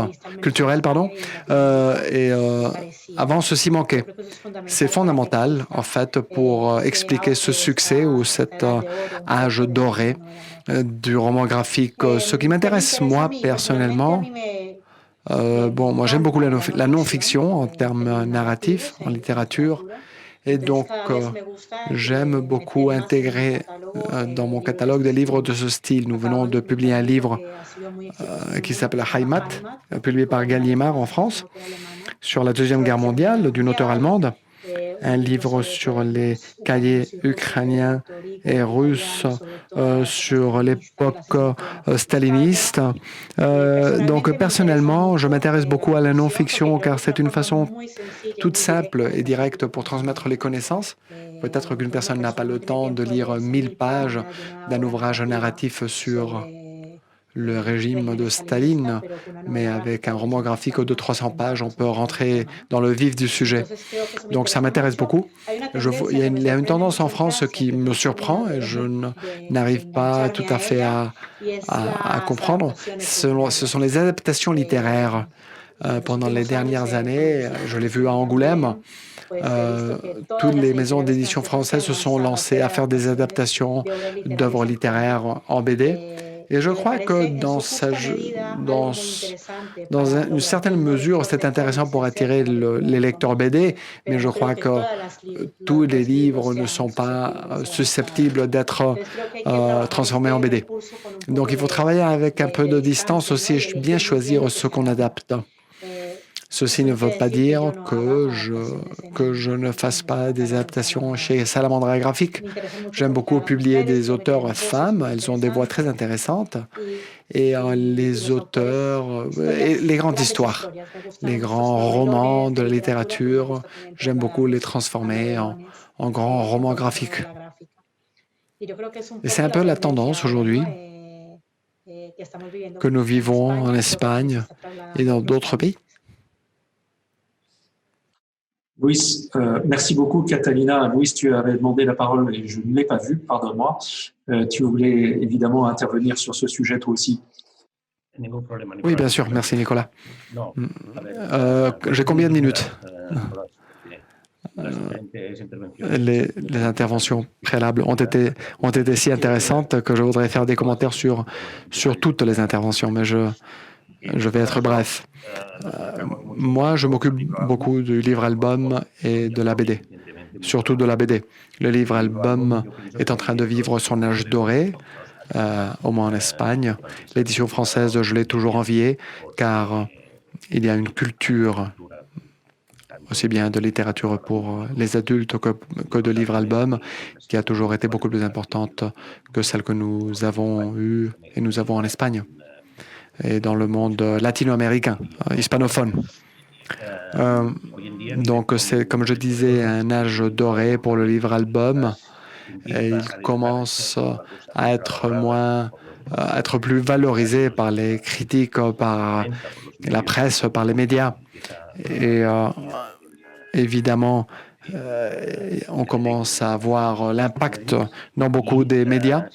avant ceci manquait. C'est fondamental, en fait, pour expliquer ce succès ou cet âge doré du roman graphique. Ce qui m'intéresse, moi, personnellement, moi, j'aime beaucoup la non-fiction en termes narratifs, en littérature. Et donc, j'aime beaucoup intégrer dans mon catalogue des livres de ce style. Nous venons de publier un livre qui s'appelle Heimat, publié par Gallimard en France, sur la Deuxième Guerre mondiale, d'une auteure allemande. Un livre sur les cahiers ukrainiens et russes sur l'époque staliniste. Donc, personnellement, je m'intéresse beaucoup à la non-fiction car c'est une façon toute simple et directe pour transmettre les connaissances. Peut-être qu'une personne n'a pas le temps de lire 1000 pages d'un ouvrage narratif sur le régime de Staline, mais avec un roman graphique de 300 pages, on peut rentrer dans le vif du sujet. Donc, ça m'intéresse beaucoup. Il y a une tendance en France qui me surprend et je n'arrive pas tout à fait à comprendre. Ce sont les adaptations littéraires. Pendant les dernières années, je l'ai vu à Angoulême, toutes les maisons d'édition françaises se sont lancées à faire des adaptations d'œuvres littéraires en BD. Et je crois que dans une certaine mesure, c'est intéressant pour attirer les lecteurs BD, mais je crois que tous les livres ne sont pas susceptibles d'être transformés en BD. Donc, il faut travailler avec un peu de distance aussi et bien choisir ce qu'on adapte. Ceci ne veut pas dire que je ne fasse pas des adaptations chez Salamandra Graphique. J'aime beaucoup publier des auteurs femmes. Elles ont des voix très intéressantes. Et les auteurs, et les grandes histoires, les grands romans de la littérature, j'aime beaucoup les transformer en grands romans graphiques. Et c'est un peu la tendance aujourd'hui que nous vivons en Espagne et dans d'autres pays. Louis, merci beaucoup, Catalina. Louis, tu avais demandé la parole et je ne l'ai pas vu, pardonne-moi. Tu voulais évidemment intervenir sur ce sujet toi aussi. Oui, bien sûr. Merci, Nicolas. J'ai combien de minutes? Les interventions préalables ont été si intéressantes que je voudrais faire des commentaires sur toutes les interventions, mais je vais être bref. Moi, je m'occupe beaucoup du livre-album et de la BD, surtout de la BD. Le livre-album est en train de vivre son âge doré, au moins en Espagne. L'édition française, je l'ai toujours enviée, car il y a une culture aussi bien de littérature pour les adultes que de livre-album, qui a toujours été beaucoup plus importante que celle que nous avons eue et nous avons en Espagne et dans le monde latino-américain, hispanophone. Donc, c'est, comme je disais, un âge doré pour le livre-album. Et il commence à être plus valorisé par les critiques, par la presse, par les médias. Et évidemment, on commence à voir l'impact dans beaucoup des médias.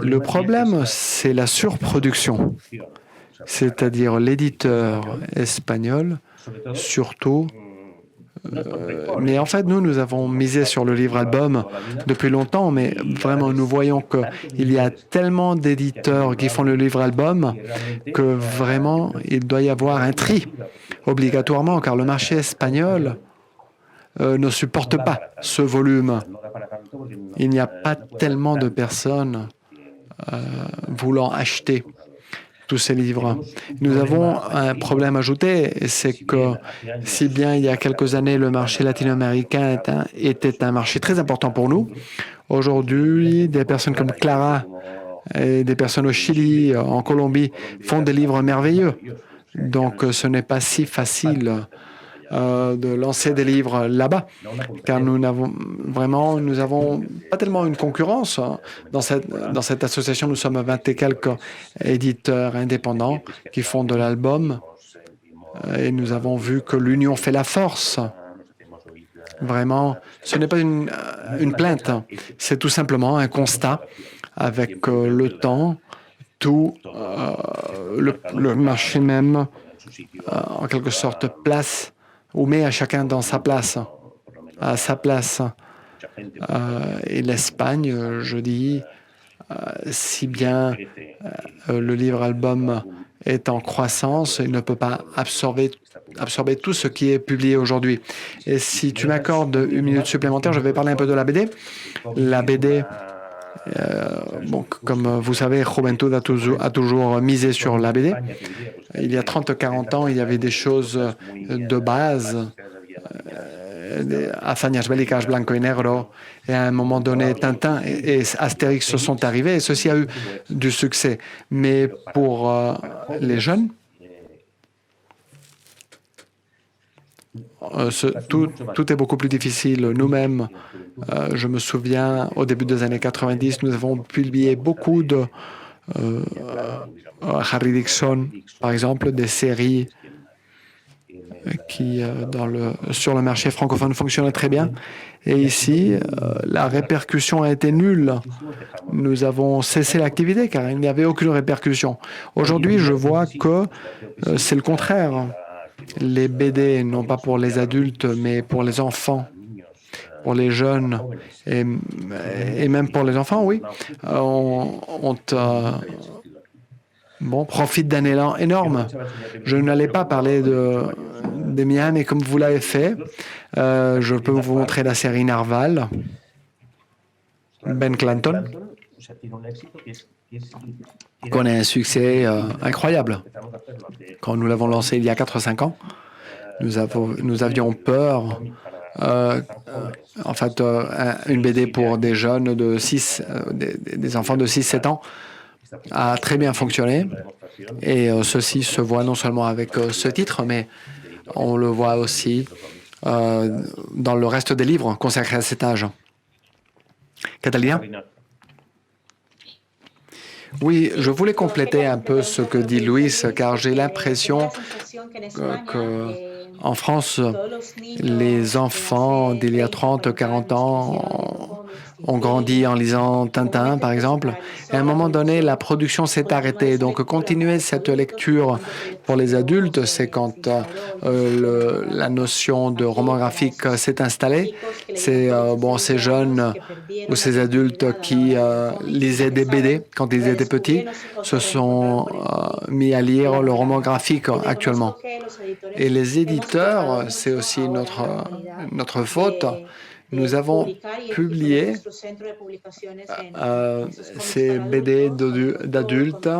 Le problème, c'est la surproduction. C'est-à-dire l'éditeur espagnol, surtout. Mais en fait, nous avons misé sur le livre-album depuis longtemps, mais vraiment, nous voyons qu'il y a tellement d'éditeurs qui font le livre-album que vraiment, il doit y avoir un tri, obligatoirement, car le marché espagnol ne supporte pas ce volume. Il n'y a pas tellement de personnes voulant acheter tous ces livres. Nous avons un problème ajouté, c'est que si bien il y a quelques années, le marché latino-américain était un marché très important pour nous, aujourd'hui, des personnes comme Clara et des personnes au Chili, en Colombie, font des livres merveilleux. Donc, ce n'est pas si facile de lancer des livres là-bas, car nous avons pas tellement une concurrence dans cette association. Nous sommes 20 et quelques éditeurs indépendants qui font de l'album, et nous avons vu que l'union fait la force. Vraiment, ce n'est pas une plainte, c'est tout simplement un constat. Avec le temps, tout le marché même, en quelque sorte, place ou met à chacun dans sa place, à sa place. Et l'Espagne, je dis, si bien le livre-album est en croissance, il ne peut pas absorber tout ce qui est publié aujourd'hui. Et si tu m'accordes une minute supplémentaire, je vais parler un peu de la BD. La BD, bon, comme vous savez, Juventud a toujours misé sur la BD. Il y a 30-40 ans, il y avait des choses de base, Hazañas bélicas, Blanco y Negro, et à un moment donné, Tintin et Astérix sont arrivés, et ceci a eu du succès. Mais pour les jeunes, tout est beaucoup plus difficile. Nous-mêmes, je me souviens, au début des années 90, nous avons publié beaucoup de Harry Dixon, par exemple, des séries qui, sur le marché francophone, fonctionnaient très bien. Et ici, la répercussion a été nulle. Nous avons cessé l'activité car il n'y avait aucune répercussion. Aujourd'hui, je vois que c'est le contraire. Les BD, non pas pour les adultes, mais pour les enfants, pour les jeunes et même pour les enfants, oui, profite d'un élan énorme. Je n'allais pas parler des miens, mais comme vous l'avez fait, je peux vous montrer la série Narval, Ben Clanton, connaît un succès incroyable. Quand nous l'avons lancé il y a 4-5 ans, nous avions peur. En fait, une BD pour des jeunes de 6, des enfants de 6-7 ans a très bien fonctionné. Et ceci se voit non seulement avec ce titre, mais on le voit aussi dans le reste des livres consacrés à cet âge. Catalina ? Oui, je voulais compléter un peu ce que dit Luis, car j'ai l'impression qu'en France, les enfants d'il y a 30-40 ans ont grandi en lisant Tintin, par exemple. Et à un moment donné, la production s'est arrêtée. Donc, continuer cette lecture pour les adultes, c'est quand la notion de roman graphique s'est installée. C'est ces jeunes ou ces adultes qui lisaient des BD quand ils étaient petits se sont mis à lire le roman graphique actuellement. Et les éditeurs, c'est aussi notre faute. Nous avons publié ces BD d'adultes,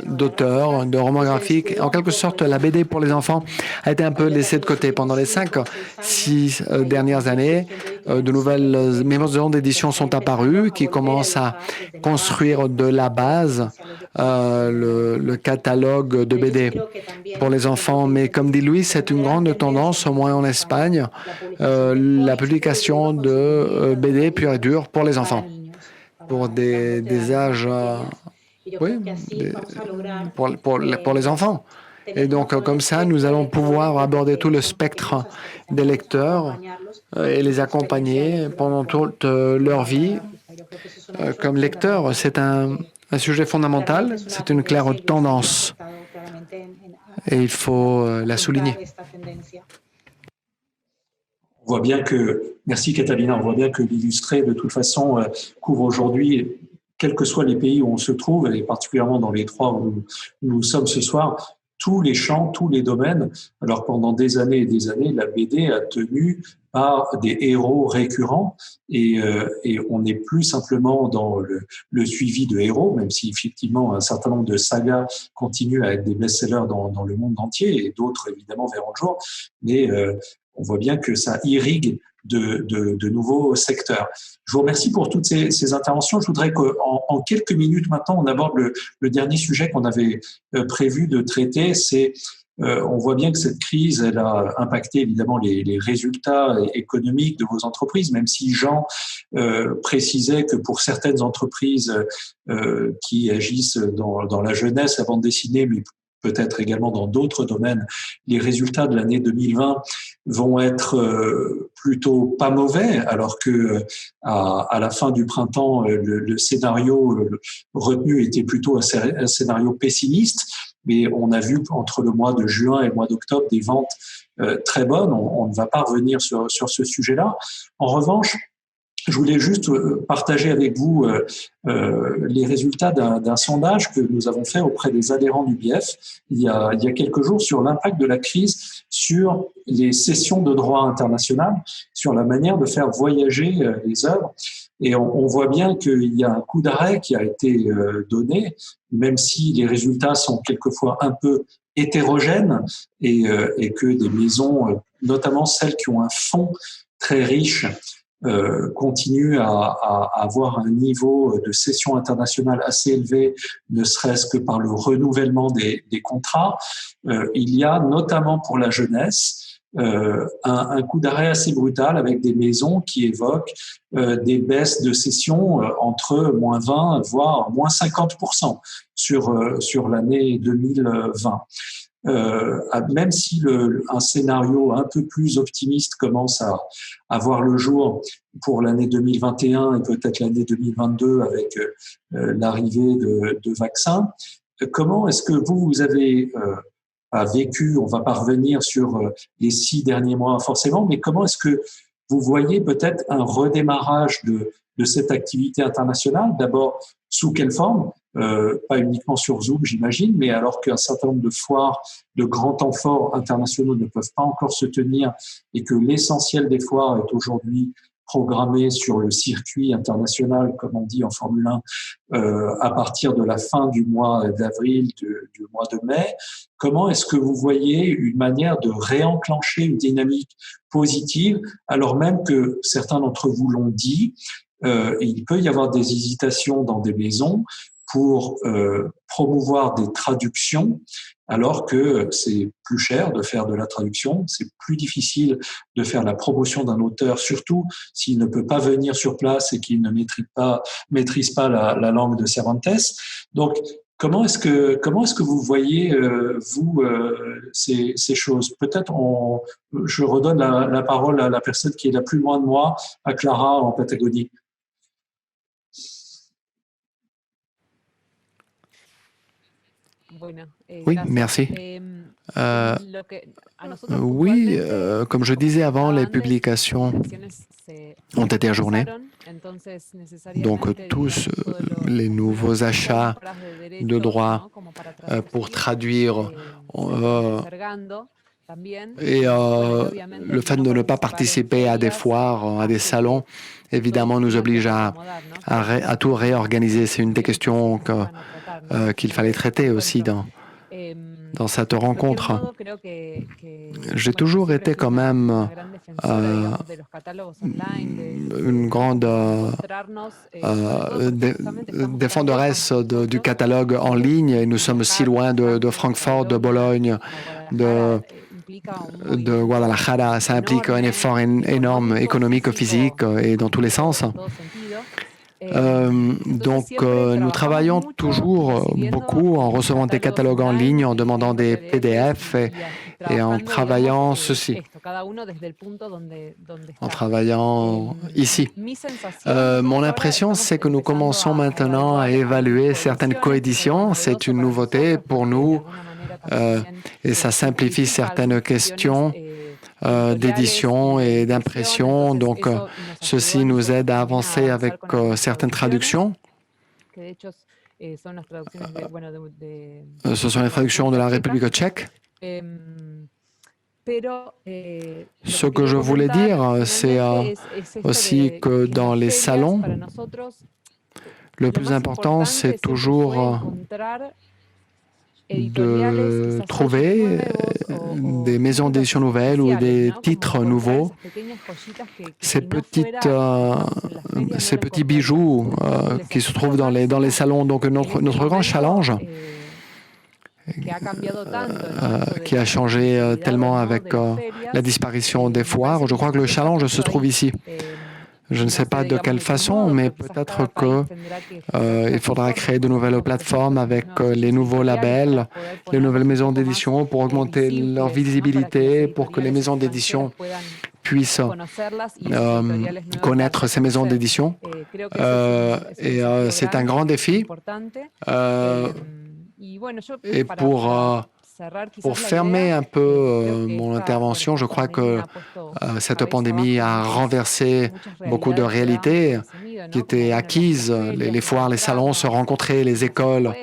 d'auteurs, de romans graphiques. En quelque sorte, la BD pour les enfants a été un peu laissée de côté. Pendant les 5-6 dernières années, de nouvelles maisons d'édition sont apparues qui commencent à construire de la base le catalogue de BD pour les enfants. Mais comme dit Louis, c'est une grande tendance, au moins en Espagne, la publication de BD pur et dur pour les enfants, pour des âges... oui, pour les enfants. Et donc, comme ça, nous allons pouvoir aborder tout le spectre des lecteurs et les accompagner pendant toute leur vie. Comme lecteur, c'est un sujet fondamental, c'est une claire tendance et il faut la souligner. On voit bien que, merci Catalina, on voit bien que l'illustré, de toute façon, couvre aujourd'hui, quels que soient les pays où on se trouve, et particulièrement dans les 3 où nous sommes ce soir, tous les champs, tous les domaines. Alors pendant des années et des années, la BD a tenu par des héros récurrents et on n'est plus simplement dans le suivi de héros, même si effectivement un certain nombre de sagas continuent à être des best-sellers dans le monde entier et d'autres évidemment verront le jour, mais on voit bien que ça irrigue de nouveaux secteurs. Je vous remercie pour toutes ces interventions. Je voudrais qu'en quelques minutes maintenant, on aborde le dernier sujet qu'on avait prévu de traiter, c'est On voit bien que cette crise, elle a impacté évidemment les résultats économiques de vos entreprises, même si Jean précisait que pour certaines entreprises qui agissent dans la jeunesse, la bande dessinée, mais peut-être également dans d'autres domaines, les résultats de l'année 2020 vont être plutôt pas mauvais, alors que à la fin du printemps, le scénario retenu était plutôt un scénario pessimiste. Mais on a vu entre le mois de juin et le mois d'octobre des ventes très bonnes. On ne va pas revenir sur ce sujet-là. En revanche, je voulais juste partager avec vous les résultats d'un sondage que nous avons fait auprès des adhérents du BIEF il y a quelques jours sur l'impact de la crise sur les cessions de droit international, sur la manière de faire voyager les œuvres. Et on voit bien qu'il y a un coup d'arrêt qui a été donné, même si les résultats sont quelquefois un peu hétérogènes et que des maisons, notamment celles qui ont un fonds très riche, continue à avoir un niveau de cession internationale assez élevé, ne serait-ce que par le renouvellement des contrats. Il y a notamment pour la jeunesse un coup d'arrêt assez brutal avec des maisons qui évoquent des baisses de cession entre moins 20 voire moins 50% sur l'année 2020. Même si un scénario un peu plus optimiste commence à voir le jour pour l'année 2021 et peut-être l'année 2022 avec l'arrivée de vaccins, comment est-ce que vous avez vécu, on va pas revenir sur les 6 derniers mois forcément, mais comment est-ce que vous voyez peut-être un redémarrage de cette activité internationale? D'abord, sous quelle forme? Pas uniquement sur Zoom, j'imagine, mais alors qu'un certain nombre de foires, de grands temps forts internationaux ne peuvent pas encore se tenir et que l'essentiel des foires est aujourd'hui programmé sur le circuit international, comme on dit en Formule 1, à partir de la fin du mois d'avril, du mois de mai. Comment est-ce que vous voyez une manière de réenclencher une dynamique positive, alors même que certains d'entre vous l'ont dit, il peut y avoir des hésitations dans des maisons pour promouvoir des traductions, alors que c'est plus cher de faire de la traduction, c'est plus difficile de faire la promotion d'un auteur, surtout s'il ne peut pas venir sur place et qu'il ne maîtrise pas la langue de Cervantes. Donc, comment est-ce que vous voyez ces choses? Peut-être je redonne la parole à la personne qui est la plus loin de moi, à Clara en Patagonie. Oui, merci. Oui, comme je disais avant, les publications ont été ajournées. Donc, tous les nouveaux achats de droits pour traduire et le fait de ne pas participer à des foires, à des salons, évidemment, nous oblige à tout réorganiser. C'est une des questions qu'il fallait traiter aussi dans cette rencontre. J'ai toujours été quand même une grande défendresse du catalogue en ligne. Et nous sommes si loin de Francfort, de Bologne, de Guadalajara. Ça implique un effort énorme, économique, physique et dans tous les sens. Donc, nous travaillons toujours beaucoup en recevant des catalogues en ligne, en demandant des PDF et en travaillant ceci, en travaillant ici. Mon impression, c'est que nous commençons maintenant à évaluer certaines coéditions. C'est une nouveauté pour nous et ça simplifie certaines questions d'édition et d'impression. Donc, ceci nous aide à avancer avec certaines traductions. Ce sont les traductions de la République tchèque. Ce que je voulais dire, c'est aussi que dans les salons, le plus important, c'est toujours de trouver des maisons d'édition nouvelles ou des titres nouveaux, ces petits bijoux qui se trouvent dans les salons. Donc notre grand challenge qui a changé tellement avec la disparition des foires. Je crois que le challenge se trouve ici. Je ne sais pas de quelle façon, mais peut-être qu'il faudra créer de nouvelles plateformes avec les nouveaux labels, les nouvelles maisons d'édition pour augmenter leur visibilité, pour que les maisons d'édition puissent connaître ces maisons d'édition. C'est un grand défi. Et pour fermer un peu mon intervention, je crois que cette pandémie a renversé beaucoup de réalités qui étaient acquises. Les foires, les salons se rencontraient, les écoles.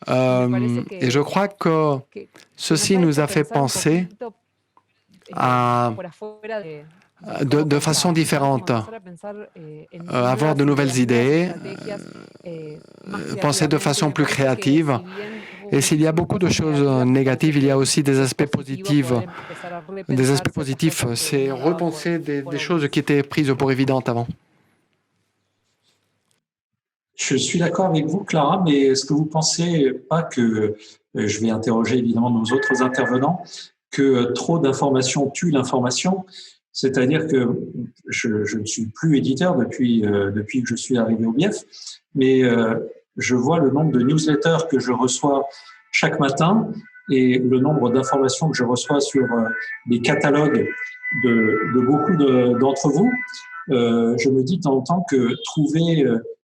Et je crois que ceci nous a fait penser de façon différente, avoir de nouvelles idées, penser de façon plus créative. Et s'il y a beaucoup de choses négatives, il y a aussi des aspects positifs. Des aspects positifs, c'est repenser des choses qui étaient prises pour évidentes avant. Je suis d'accord avec vous, Clara, mais est-ce que vous ne pensez pas que, je vais interroger évidemment nos autres intervenants, que trop d'informations tue l'information? C'est-à-dire que je ne suis plus éditeur depuis que je suis arrivé au BIEF, mais je vois le nombre de newsletters que je reçois chaque matin et le nombre d'informations que je reçois sur les catalogues de beaucoup d'entre vous. Je me dis de temps en temps que trouver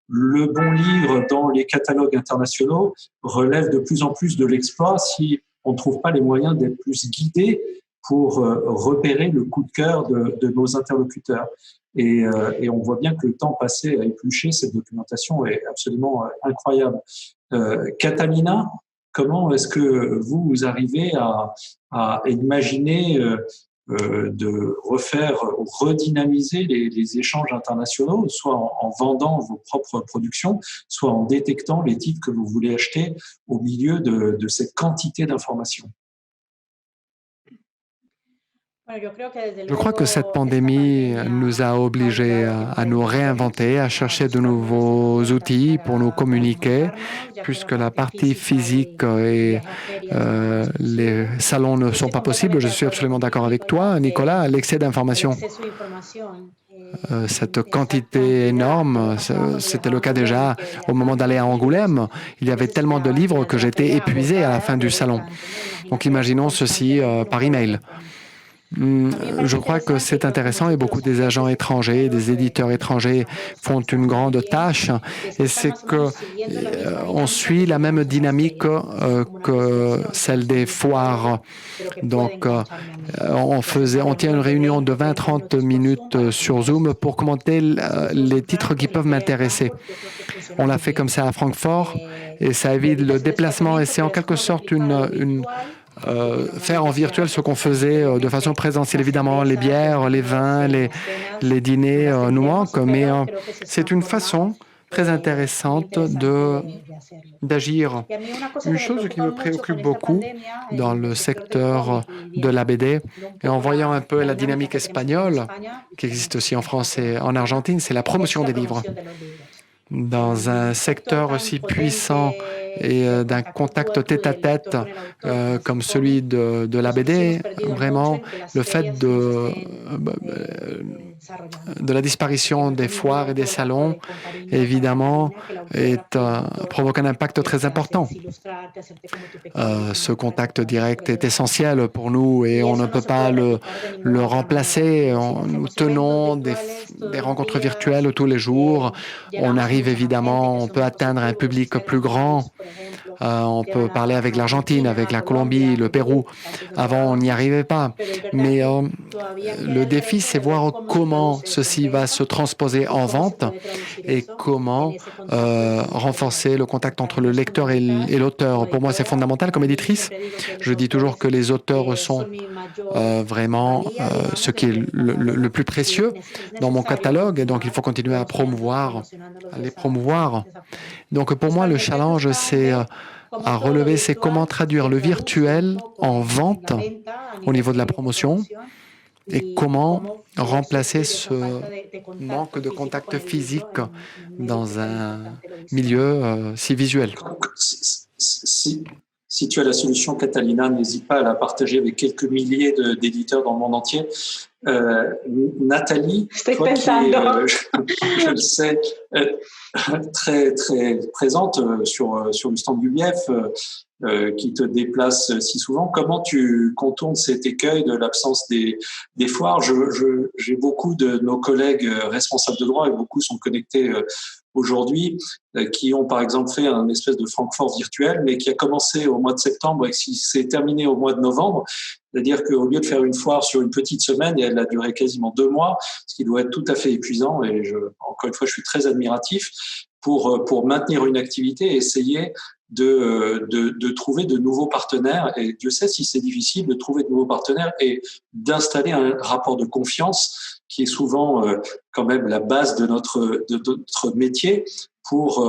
le bon livre dans les catalogues internationaux relève de plus en plus de l'exploit si on ne trouve pas les moyens d'être plus guidés pour repérer le coup de cœur de nos interlocuteurs. Et on voit bien que le temps passé à éplucher cette documentation est absolument incroyable. Catalina, comment est-ce que vous arrivez à imaginer de refaire, redynamiser les échanges internationaux, soit en vendant vos propres productions, soit en détectant les titres que vous voulez acheter au milieu de cette quantité d'informations? Je crois que cette pandémie nous a obligés à nous réinventer, à chercher de nouveaux outils pour nous communiquer, puisque la partie physique et les salons ne sont pas possibles. Je suis absolument d'accord avec toi, Nicolas, l'excès d'informations. Cette quantité énorme, c'était le cas déjà au moment d'aller à Angoulême. Il y avait tellement de livres que j'étais épuisé à la fin du salon. Donc imaginons ceci par email. Je crois que c'est intéressant et beaucoup des agents étrangers, des éditeurs étrangers font une grande tâche et c'est qu'on suit la même dynamique que celle des foires. Donc, on tient une réunion de 20-30 minutes sur Zoom pour commenter les titres qui peuvent m'intéresser. On l'a fait comme ça à Francfort et ça évite le déplacement et c'est en quelque sorte faire en virtuel ce qu'on faisait de façon présentielle. Évidemment, les bières, les vins, les dîners nous manquent, mais c'est une façon très intéressante d'agir. Une chose qui me préoccupe beaucoup dans le secteur de la BD, et en voyant un peu la dynamique espagnole, qui existe aussi en France et en Argentine, c'est la promotion des livres. Dans un secteur aussi puissant et d'un contact tête-à-tête comme celui de la BD, vraiment, le fait de la disparition des foires et des salons, évidemment, provoque un impact très important. Ce contact direct est essentiel pour nous et on ne peut pas le remplacer. Nous tenons des rencontres virtuelles tous les jours. On arrive évidemment, on peut atteindre un public plus grand. On peut parler avec l'Argentine, avec la Colombie, le Pérou. Avant, on n'y arrivait pas. Mais le défi, c'est voir comment ceci va se transposer en vente et comment renforcer le contact entre le lecteur et l'auteur. Pour moi, c'est fondamental comme éditrice. Je dis toujours que les auteurs sont vraiment ce qui est le plus précieux dans mon catalogue. Et donc, il faut continuer à les promouvoir. Donc, pour moi, le challenge, c'est à relever, c'est comment traduire le virtuel en vente au niveau de la promotion et comment remplacer ce manque de contact physique dans un milieu si visuel. Si tu as la solution, Catalina, n'hésite pas à la partager avec quelques milliers d'éditeurs dans le monde entier. Nathalie, toi qui es, je le sais, très très présente sur le stand du BIEF, qui te déplace si souvent, comment tu contournes cet écueil de l'absence des foires? J'ai beaucoup de nos collègues responsables de droit, et beaucoup sont connectés aujourd'hui, qui ont par exemple fait un espèce de Francfort virtuel, mais qui a commencé au mois de septembre et qui s'est terminé au mois de novembre. C'est-à-dire qu'au lieu de faire une foire sur une petite semaine, elle a duré quasiment 2 mois, ce qui doit être tout à fait épuisant. Et encore une fois, je suis très admiratif pour maintenir une activité et essayer de trouver de nouveaux partenaires. Et Dieu sait si c'est difficile de trouver de nouveaux partenaires et d'installer un rapport de confiance qui est souvent quand même la base de notre métier pour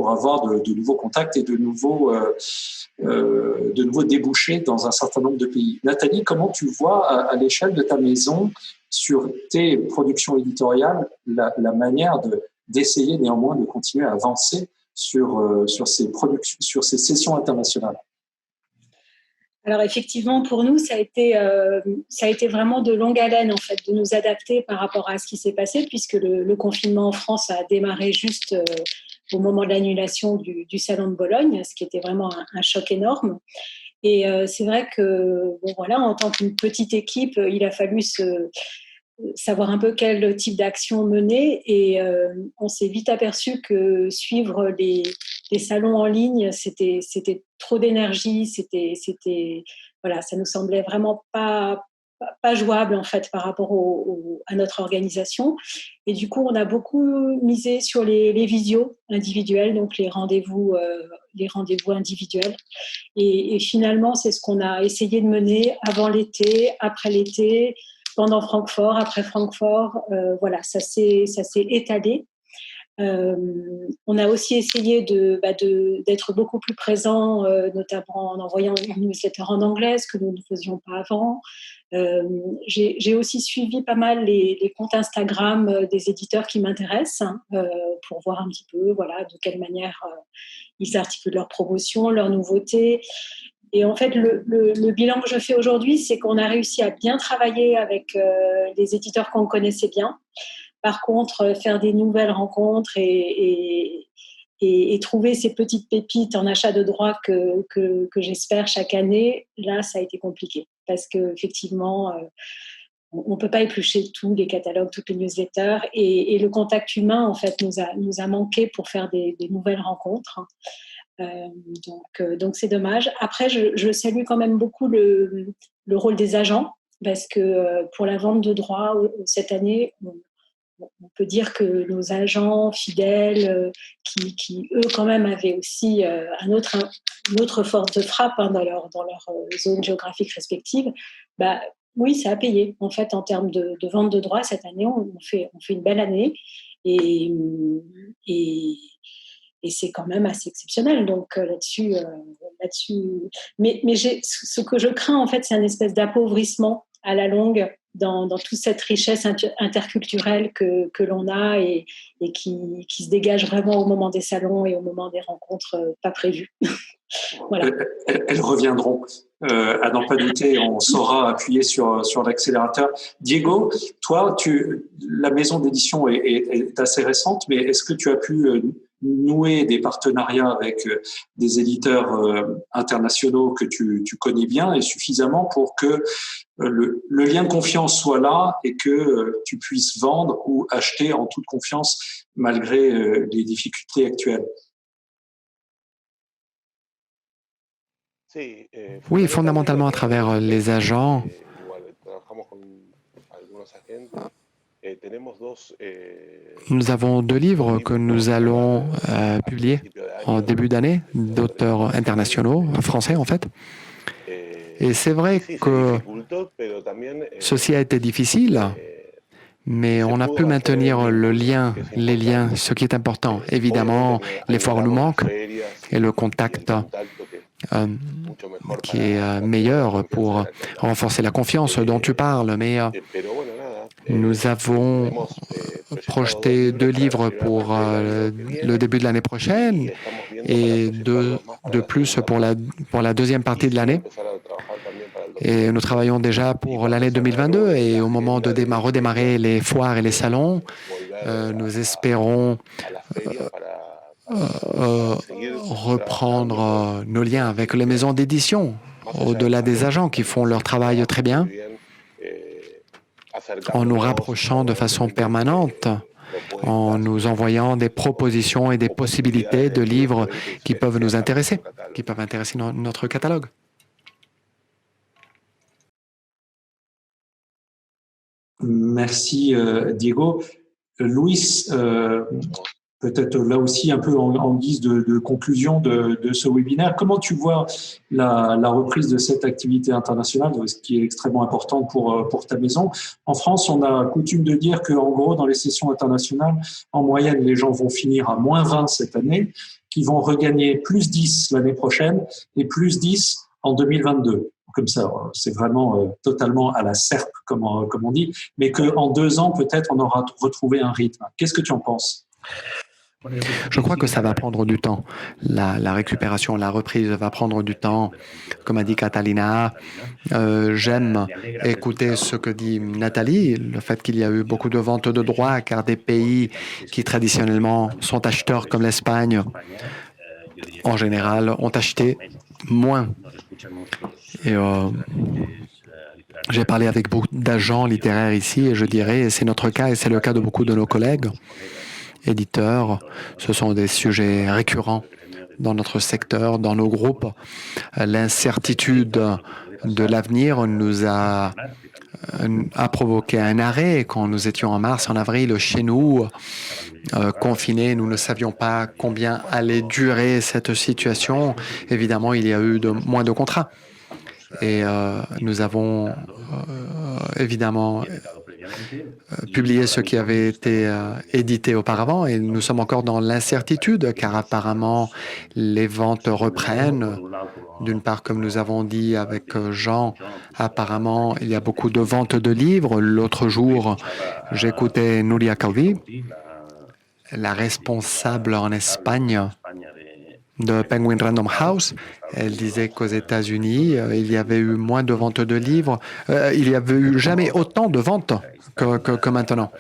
avoir de nouveaux contacts et de nouveaux débouchés dans un certain nombre de pays. Nathalie, comment tu vois à l'échelle de ta maison, sur tes productions éditoriales, la manière d'essayer néanmoins de continuer à avancer sur ces sessions internationales? Alors effectivement, pour nous, ça a été vraiment de longue haleine en fait, de nous adapter par rapport à ce qui s'est passé, puisque le confinement en France a démarré juste au moment de l'annulation du Salon de Bologne, ce qui était vraiment un choc énorme. Et c'est vrai que, bon, voilà, en tant qu'une petite équipe, il a fallu savoir un peu quel type d'action mener, et on s'est vite aperçu que suivre les salons en ligne, c'était trop d'énergie, voilà, ça nous semblait vraiment pas jouable en fait par rapport à notre organisation. Et du coup, on a beaucoup misé sur les visios individuels, donc les rendez-vous individuels. Et finalement, c'est ce qu'on a essayé de mener avant l'été, après l'été, pendant Francfort, après Francfort. Voilà, ça s'est étalé. On a aussi essayé d'être beaucoup plus présent, notamment en envoyant une newsletter en anglais, ce que nous ne faisions pas avant. J'ai aussi suivi pas mal les comptes Instagram des éditeurs qui m'intéressent, pour voir un petit peu, voilà, de quelle manière ils articulent leur promotion, leurs nouveautés. Et en fait, le bilan que je fais aujourd'hui, c'est qu'on a réussi à bien travailler avec des éditeurs qu'on connaissait bien. Par contre, faire des nouvelles rencontres et trouver ces petites pépites en achat de droits que j'espère chaque année, là, ça a été compliqué. Parce qu'effectivement, on ne peut pas éplucher tous les catalogues, toutes les newsletters. Et le contact humain, en fait, nous a manqué pour faire des nouvelles rencontres. Donc c'est dommage. Après, je salue quand même beaucoup le rôle des agents, parce que pour la vente de droits cette année, on peut dire que nos agents fidèles, qui eux quand même avaient aussi une autre force de frappe, hein, dans leur zone géographique respective, oui, ça a payé. En fait, en termes de vente de droits cette année, on fait une belle année, et c'est quand même assez exceptionnel. Donc là-dessus, mais ce que je crains en fait, c'est un espèce d'appauvrissement à la longue dans toute cette richesse interculturelle que l'on a et qui se dégage vraiment au moment des salons et au moment des rencontres pas prévues. Voilà. Elles reviendront. À n'en pas douter, on saura appuyer sur l'accélérateur. Diego, toi, la maison d'édition est assez récente, mais est-ce que tu as pu nouer des partenariats avec des éditeurs internationaux que tu connais bien et suffisamment pour que le lien de confiance soit là et que tu puisses vendre ou acheter en toute confiance malgré les difficultés actuelles? Oui, fondamentalement à travers les agents. Nous avons 2 livres que nous allons publier en début d'année, d'auteurs internationaux, français en fait. Et c'est vrai que ceci a été difficile, mais on a pu maintenir les liens, ce qui est important. Évidemment, l'effort nous manque et le contact qui est meilleur pour renforcer la confiance dont tu parles. Mais Nous avons projeté 2 livres pour le début de l'année prochaine et 2 de plus pour la deuxième partie de l'année. Et nous travaillons déjà pour l'année 2022 et au moment de redémarrer les foires et les salons, nous espérons reprendre nos liens avec les maisons d'édition, au-delà des agents qui font leur travail très bien, en nous rapprochant de façon permanente, en nous envoyant des propositions et des possibilités de livres qui peuvent nous intéresser, qui peuvent intéresser notre catalogue. Merci Diego. Luis, peut-être là aussi un peu en guise de conclusion de ce webinaire, comment tu vois la reprise de cette activité internationale, ce qui est extrêmement important pour ta maison? En France, on a coutume de dire qu'en gros, dans les sessions internationales, en moyenne, les gens vont finir à -20 cette année, qui vont regagner +10 l'année prochaine et +10 en 2022. Comme ça, c'est vraiment totalement à la serpe, comme on dit, mais qu'en 2 ans, peut-être, on aura retrouvé un rythme. Qu'est-ce que tu en penses? Je crois que ça va prendre du temps. La récupération, la reprise va prendre du temps. Comme a dit Catalina, j'aime écouter ce que dit Nathalie, le fait qu'il y a eu beaucoup de ventes de droits, car des pays qui traditionnellement sont acheteurs comme l'Espagne, en général, ont acheté moins. Et j'ai parlé avec beaucoup d'agents littéraires ici et je dirais, et c'est notre cas et c'est le cas de beaucoup de nos collègues, éditeurs, ce sont des sujets récurrents dans notre secteur, dans nos groupes. L'incertitude de l'avenir nous a provoqué un arrêt quand nous étions en mars, en avril, chez nous, confinés. Nous ne savions pas combien allait durer cette situation. Évidemment, il y a eu moins de contrats. Et nous avons évidemment publié ce qui avait été édité auparavant et nous sommes encore dans l'incertitude car apparemment les ventes reprennent. D'une part, comme nous avons dit avec Jean, apparemment il y a beaucoup de ventes de livres. L'autre jour, j'écoutais Nuria Kauvi, la responsable en Espagne de Penguin Random House. Elle disait qu'aux États-Unis, il y avait eu moins de ventes de livres. Il n'y avait eu jamais autant de ventes que maintenant.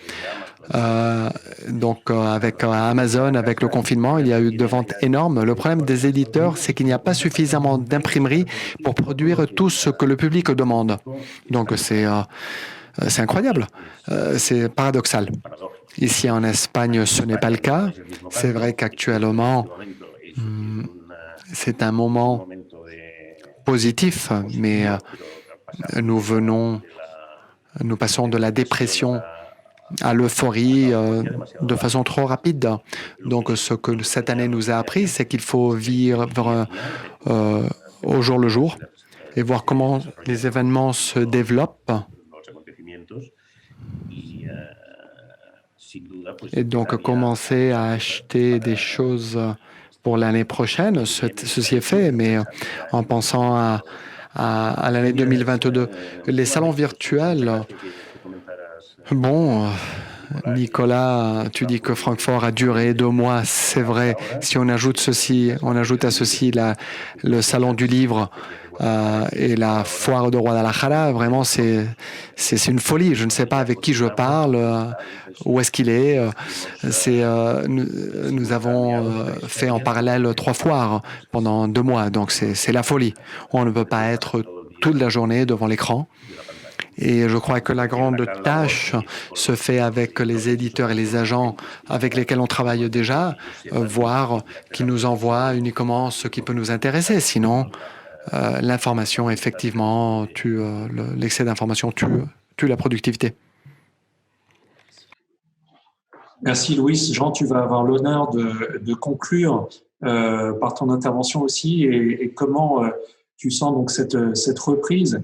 Donc, avec Amazon, avec le confinement, il y a eu de ventes énormes. Le problème des éditeurs, c'est qu'il n'y a pas suffisamment d'imprimeries pour produire tout ce que le public demande. Donc, c'est incroyable. C'est paradoxal. Ici, en Espagne, ce n'est pas le cas. C'est vrai qu'actuellement, c'est un moment positif, mais nous passons de la dépression à l'euphorie de façon trop rapide. Donc, ce que cette année nous a appris, c'est qu'il faut vivre au jour le jour et voir comment les événements se développent. Et donc, commencer à acheter des choses pour l'année prochaine, ceci est fait, mais en pensant à l'année 2022, les salons virtuels, bon, Nicolas, tu dis que Francfort a duré 2 mois, c'est vrai. Si on ajoute à ceci le salon du livre et la foire de Guadalajara, vraiment c'est une folie. Je ne sais pas avec qui je parle, où est-ce qu'il est. Nous avons fait en parallèle 3 foires pendant 2 mois, donc c'est la folie. On ne peut pas être toute la journée devant l'écran. Et je crois que la grande tâche se fait avec les éditeurs et les agents avec lesquels on travaille déjà, voir qu'ils nous envoient uniquement ce qui peut nous intéresser. Sinon, l'information, effectivement, l'excès d'information tue la productivité. Merci Louis. Jean, tu vas avoir l'honneur de conclure par ton intervention aussi et comment tu sens donc cette reprise.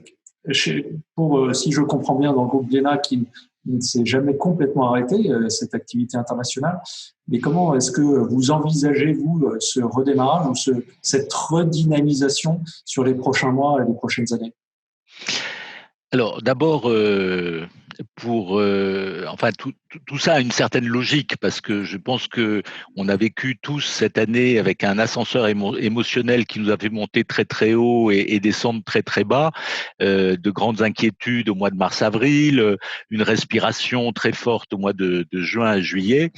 Si je comprends bien, dans le groupe Glénat qui ne s'est jamais complètement arrêté, cette activité internationale, mais comment est-ce que vous envisagez, vous, ce redémarrage ou cette redynamisation sur les prochains mois et les prochaines années? Alors d'abord, enfin tout ça a une certaine logique parce que je pense que on a vécu tous cette année avec un ascenseur émotionnel qui nous a fait monter très très haut et descendre très très bas, de grandes inquiétudes au mois de mars-avril, une respiration très forte au mois de juin et juillet.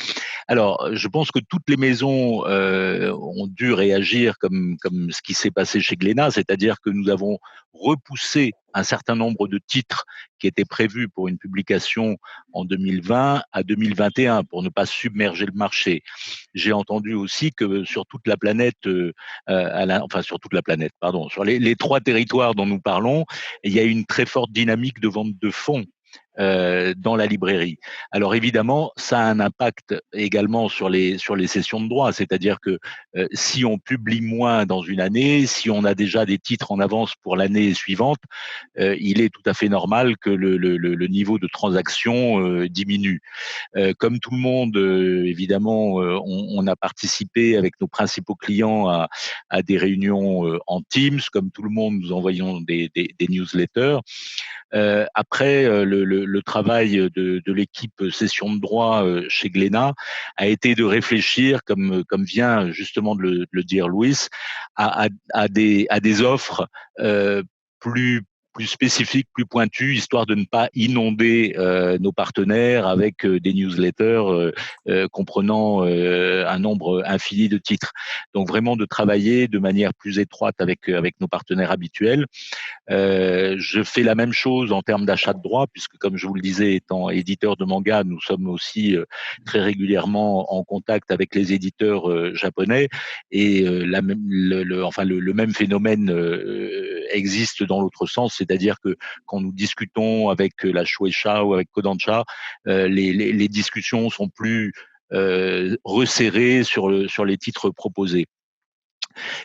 Alors, je pense que toutes les maisons ont dû réagir comme ce qui s'est passé chez Glénat, c'est-à-dire que nous avons repoussé un certain nombre de titres qui étaient prévus pour une publication en 2020 à 2021 pour ne pas submerger le marché. J'ai entendu aussi que sur toute la planète, enfin sur toute la planète, pardon, sur les trois territoires dont nous parlons, il y a une très forte dynamique de vente de fonds dans la librairie. Alors évidemment, ça a un impact également sur les sessions de droit, c'est-à-dire que si on publie moins dans une année, si on a déjà des titres en avance pour l'année suivante, il est tout à fait normal que le niveau de transaction diminue. Comme tout le monde, évidemment, on a participé avec nos principaux clients à des réunions en Teams. Comme tout le monde, nous envoyons des newsletters. Après, le travail de l'équipe session de droit chez Glénat a été de réfléchir, comme vient justement de le dire Louis, à des offres plus spécifiques, plus pointues, histoire de ne pas inonder nos partenaires avec des newsletters comprenant un nombre infini de titres. Donc vraiment de travailler de manière plus étroite avec nos partenaires habituels. Je fais la même chose en termes d'achat de droits, puisque comme je vous le disais, étant éditeur de manga, nous sommes aussi très régulièrement en contact avec les éditeurs japonais, et le même phénomène existe dans l'autre sens, c'est-à-dire que quand nous discutons avec la Shueisha ou avec Kodansha, les discussions sont plus resserrées sur les titres proposés.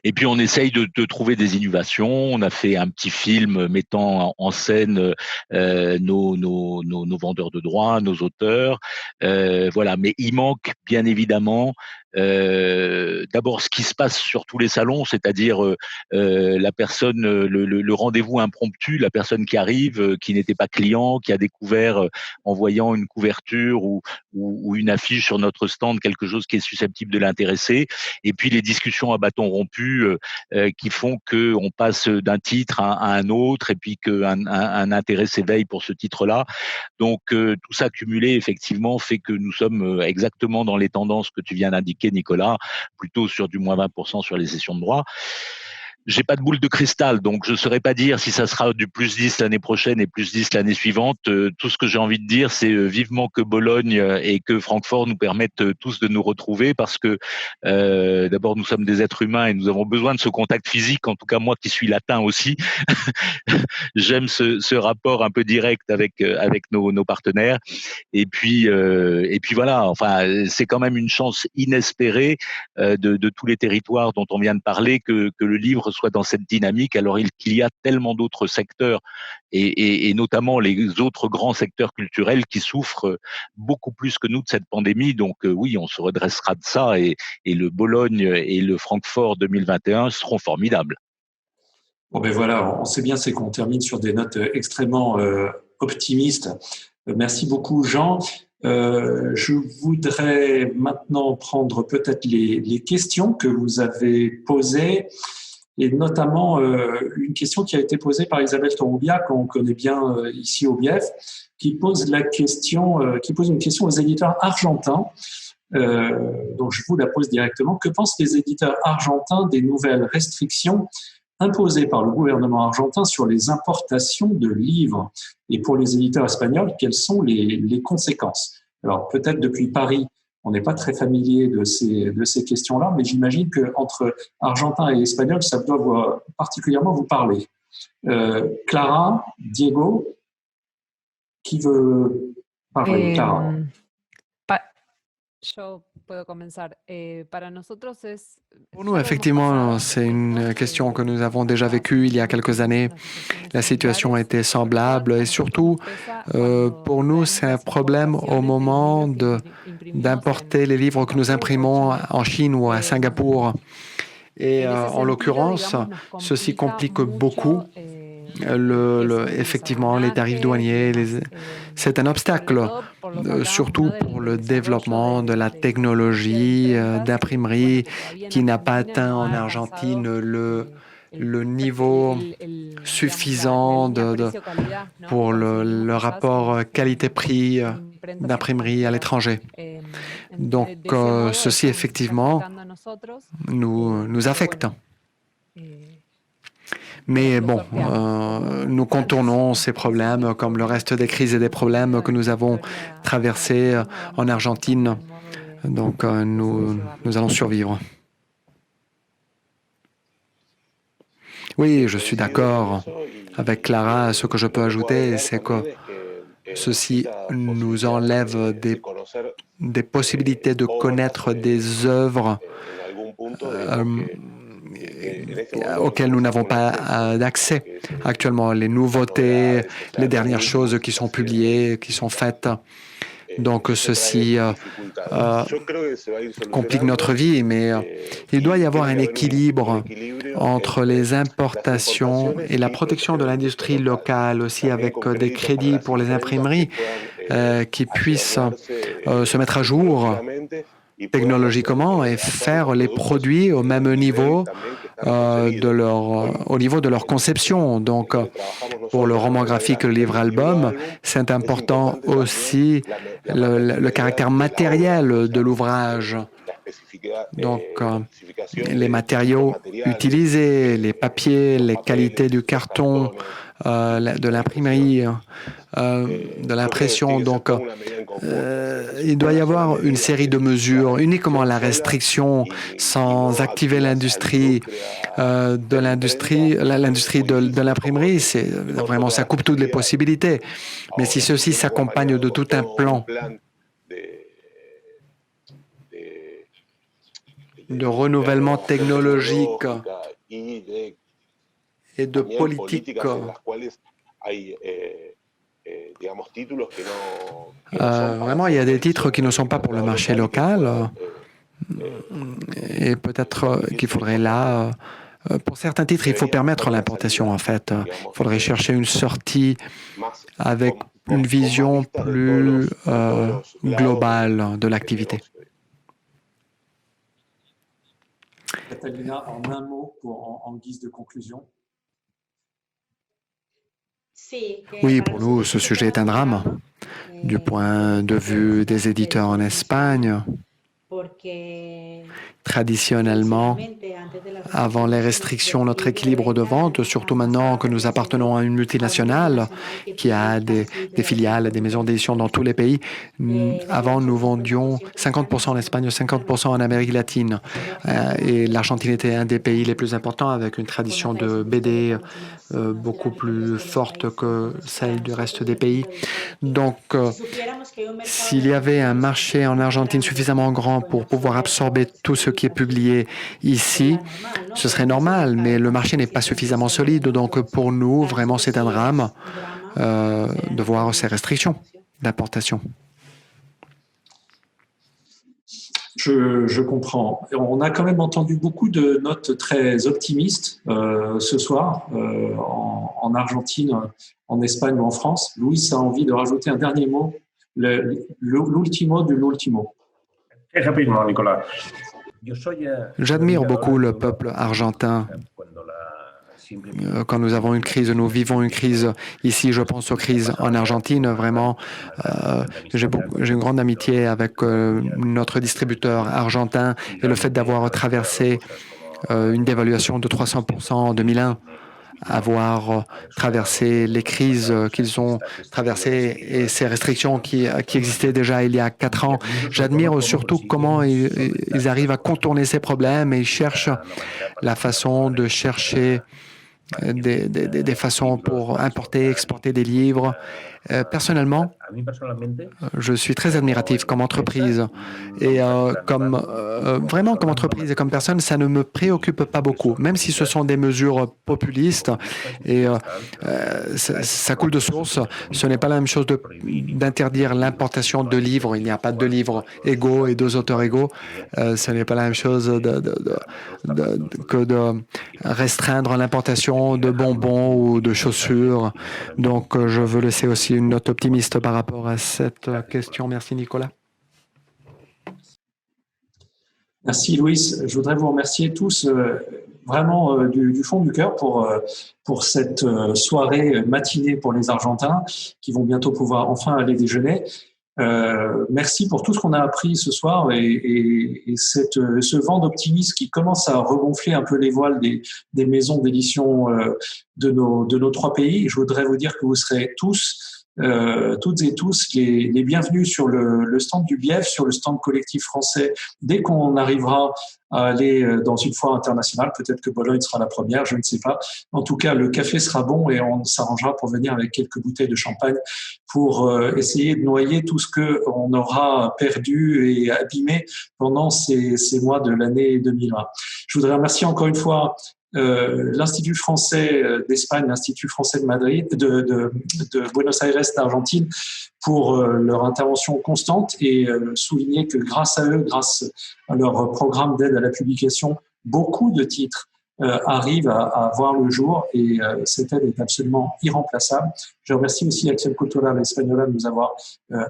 Et puis on essaye de trouver des innovations. On a fait un petit film mettant en scène nos vendeurs de droits, nos auteurs. Voilà, mais il manque bien évidemment d'abord ce qui se passe sur tous les salons, c'est-à-dire la personne, le rendez-vous impromptu, la personne qui arrive, qui n'était pas client, qui a découvert en voyant une couverture ou une affiche sur notre stand quelque chose qui est susceptible de l'intéresser. Et puis les discussions à bâton rompu qui font qu'on passe d'un titre à un autre et puis qu'un intérêt s'éveille pour ce titre-là. Donc tout ça cumulé effectivement fait que nous sommes exactement dans les tendances que tu viens d'indiquer, Nicolas, plutôt sur du moins 20% sur les sessions de droit. J'ai pas de boule de cristal, donc je ne saurais pas dire si ça sera du plus 10 l'année prochaine et plus 10 l'année suivante. Tout ce que j'ai envie de dire, c'est vivement que Bologne et que Francfort nous permettent tous de nous retrouver, parce que d'abord nous sommes des êtres humains et nous avons besoin de ce contact physique. En tout cas moi qui suis latin aussi, j'aime ce rapport un peu direct avec nos partenaires. Et puis voilà. Enfin, c'est quand même une chance inespérée de tous les territoires dont on vient de parler que le livre soit dans cette dynamique, alors qu'il y a tellement d'autres secteurs et notamment les autres grands secteurs culturels qui souffrent beaucoup plus que nous de cette pandémie. Donc oui, on se redressera de ça, et le Bologne et le Francfort 2021 seront formidables. Bon ben voilà, on sait bien, c'est qu'on termine sur des notes extrêmement optimistes. Merci beaucoup, Jean. Je voudrais maintenant prendre peut-être les questions que vous avez posées, et notamment une question qui a été posée par Isabelle Torubia, qu'on connaît bien ici au BIEF, qui pose une question aux éditeurs argentins. Donc je vous la pose directement. Que pensent les éditeurs argentins des nouvelles restrictions imposées par le gouvernement argentin sur les importations de livres? Et pour les éditeurs espagnols, quelles sont les conséquences? Alors peut-être depuis Paris, on n'est pas très familier de ces questions-là, mais j'imagine qu'entre Argentin et Espagnol, ça doit particulièrement vous parler. Clara, Diego, qui veut parler? Clara. Pour nous, effectivement, c'est une question que nous avons déjà vécue il y a quelques années. La situation était semblable, et surtout, pour nous, c'est un problème au moment d'importer les livres que nous imprimons en Chine ou à Singapour. Et en l'occurrence, ceci complique beaucoup Effectivement, les tarifs douaniers, c'est un obstacle, surtout pour le développement de la technologie d'imprimerie qui n'a pas atteint en Argentine le niveau suffisant pour le rapport qualité-prix d'imprimerie à l'étranger. Donc, ceci, effectivement, nous affecte. Mais bon, nous contournons ces problèmes comme le reste des crises et des problèmes que nous avons traversés en Argentine. Donc, nous allons survivre. Oui, je suis d'accord avec Clara. Ce que je peux ajouter, c'est que ceci nous enlève des possibilités de connaître des œuvres auxquelles nous n'avons pas d'accès actuellement. Les nouveautés, les dernières choses qui sont publiées, qui sont faites. Donc, ceci complique notre vie, mais il doit y avoir un équilibre entre les importations et la protection de l'industrie locale, aussi avec des crédits pour les imprimeries qui puissent se mettre à jour technologiquement et faire les produits au même niveau au niveau de leur conception. Donc, pour le roman graphique, le livre-album, c'est important aussi le caractère matériel de l'ouvrage. Donc, les matériaux utilisés, les papiers, les qualités du carton, de l'imprimerie, de l'impression. Donc, il doit y avoir une série de mesures, uniquement la restriction sans activer l'industrie de l'imprimerie. C'est vraiment, ça coupe toutes les possibilités. Mais si ceci s'accompagne de tout un plan de renouvellement technologique et de politique, vraiment, il y a des titres qui ne sont pas pour le marché local et peut-être qu'il faudrait là, pour certains titres, il faut permettre l'importation en fait. Il faudrait chercher une sortie avec une vision plus globale de l'activité. Catalina, en un mot en guise de conclusion. Oui, pour nous, ce sujet est un drame du point de vue des éditeurs en Espagne. Traditionnellement, avant les restrictions, notre équilibre de vente, surtout maintenant que nous appartenons à une multinationale qui a des filiales, des maisons d'édition dans tous les pays, avant nous vendions 50% en Espagne, 50% en Amérique latine. Et l'Argentine était un des pays les plus importants avec une tradition de BD beaucoup plus forte que celle du reste des pays. Donc, s'il y avait un marché en Argentine suffisamment grand pour pouvoir absorber tout ce qui est publié ici, ce serait normal, mais le marché n'est pas suffisamment solide. Donc, pour nous, vraiment, c'est un drame de voir ces restrictions d'importation. Je comprends. On a quand même entendu beaucoup de notes très optimistes ce soir en Argentine, en Espagne ou en France. Louis a envie de rajouter un dernier mot, l'ultimo de l'ultimo. Très rapidement, Nicolas. J'admire beaucoup le peuple argentin. Quand nous avons une crise, nous vivons une crise ici, je pense aux crises en Argentine, vraiment, j'ai une grande amitié avec notre distributeur argentin et le fait d'avoir traversé une dévaluation de 300% en 2001, avoir traversé les crises qu'ils ont traversées et ces restrictions qui existaient déjà il y a 4 ans. J'admire surtout comment ils arrivent à contourner ces problèmes et ils cherchent la façon de chercher des façons pour importer, exporter des livres Personnellement, je suis très admiratif comme entreprise et vraiment comme entreprise et comme personne, ça ne me préoccupe pas beaucoup, même si ce sont des mesures populistes et ça coule de source. Ce n'est pas la même chose d'interdire l'importation de livres. Il n'y a pas de livres égaux et deux auteurs égaux. Ce n'est pas la même chose que de restreindre l'importation de bonbons ou de chaussures. Donc, je veux laisser aussi une note optimiste par rapport à cette question. Merci, Nicolas. Merci, Louis. Je voudrais vous remercier tous vraiment du fond du cœur pour cette soirée matinée pour les Argentins qui vont bientôt pouvoir enfin aller déjeuner. Merci pour tout ce qu'on a appris ce soir et ce vent d'optimisme qui commence à regonfler un peu les voiles des maisons d'édition de nos trois pays. Je voudrais vous dire que vous serez toutes et tous les bienvenus sur le stand du BIEF, sur le stand collectif français, dès qu'on arrivera à aller dans une foire internationale. Peut-être que Bologne sera la première, je ne sais pas. En tout cas, le café sera bon et on s'arrangera pour venir avec quelques bouteilles de champagne pour essayer de noyer tout ce qu'on aura perdu et abîmé pendant ces mois de l'année 2020. Je voudrais remercier encore une fois l'Institut français d'Espagne, l'Institut français de Madrid, de Buenos Aires d'Argentine, pour leur intervention constante et souligner que grâce à eux, grâce à leur programme d'aide à la publication, beaucoup de titres arrivent à voir le jour et cette aide est absolument irremplaçable. Je remercie aussi Axel Cotola, l'Espagnol, de nous avoir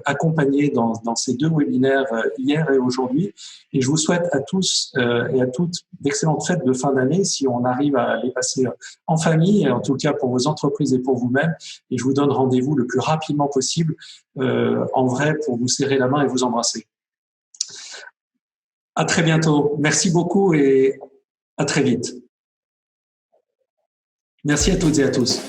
accompagnés dans ces deux webinaires hier et aujourd'hui. Et je vous souhaite à tous et à toutes d'excellentes fêtes de fin d'année si on arrive à les passer en famille, en tout cas pour vos entreprises et pour vous-même. Et je vous donne rendez-vous le plus rapidement possible en vrai pour vous serrer la main et vous embrasser. À très bientôt. Merci beaucoup et à très vite. Merci à toutes et à tous.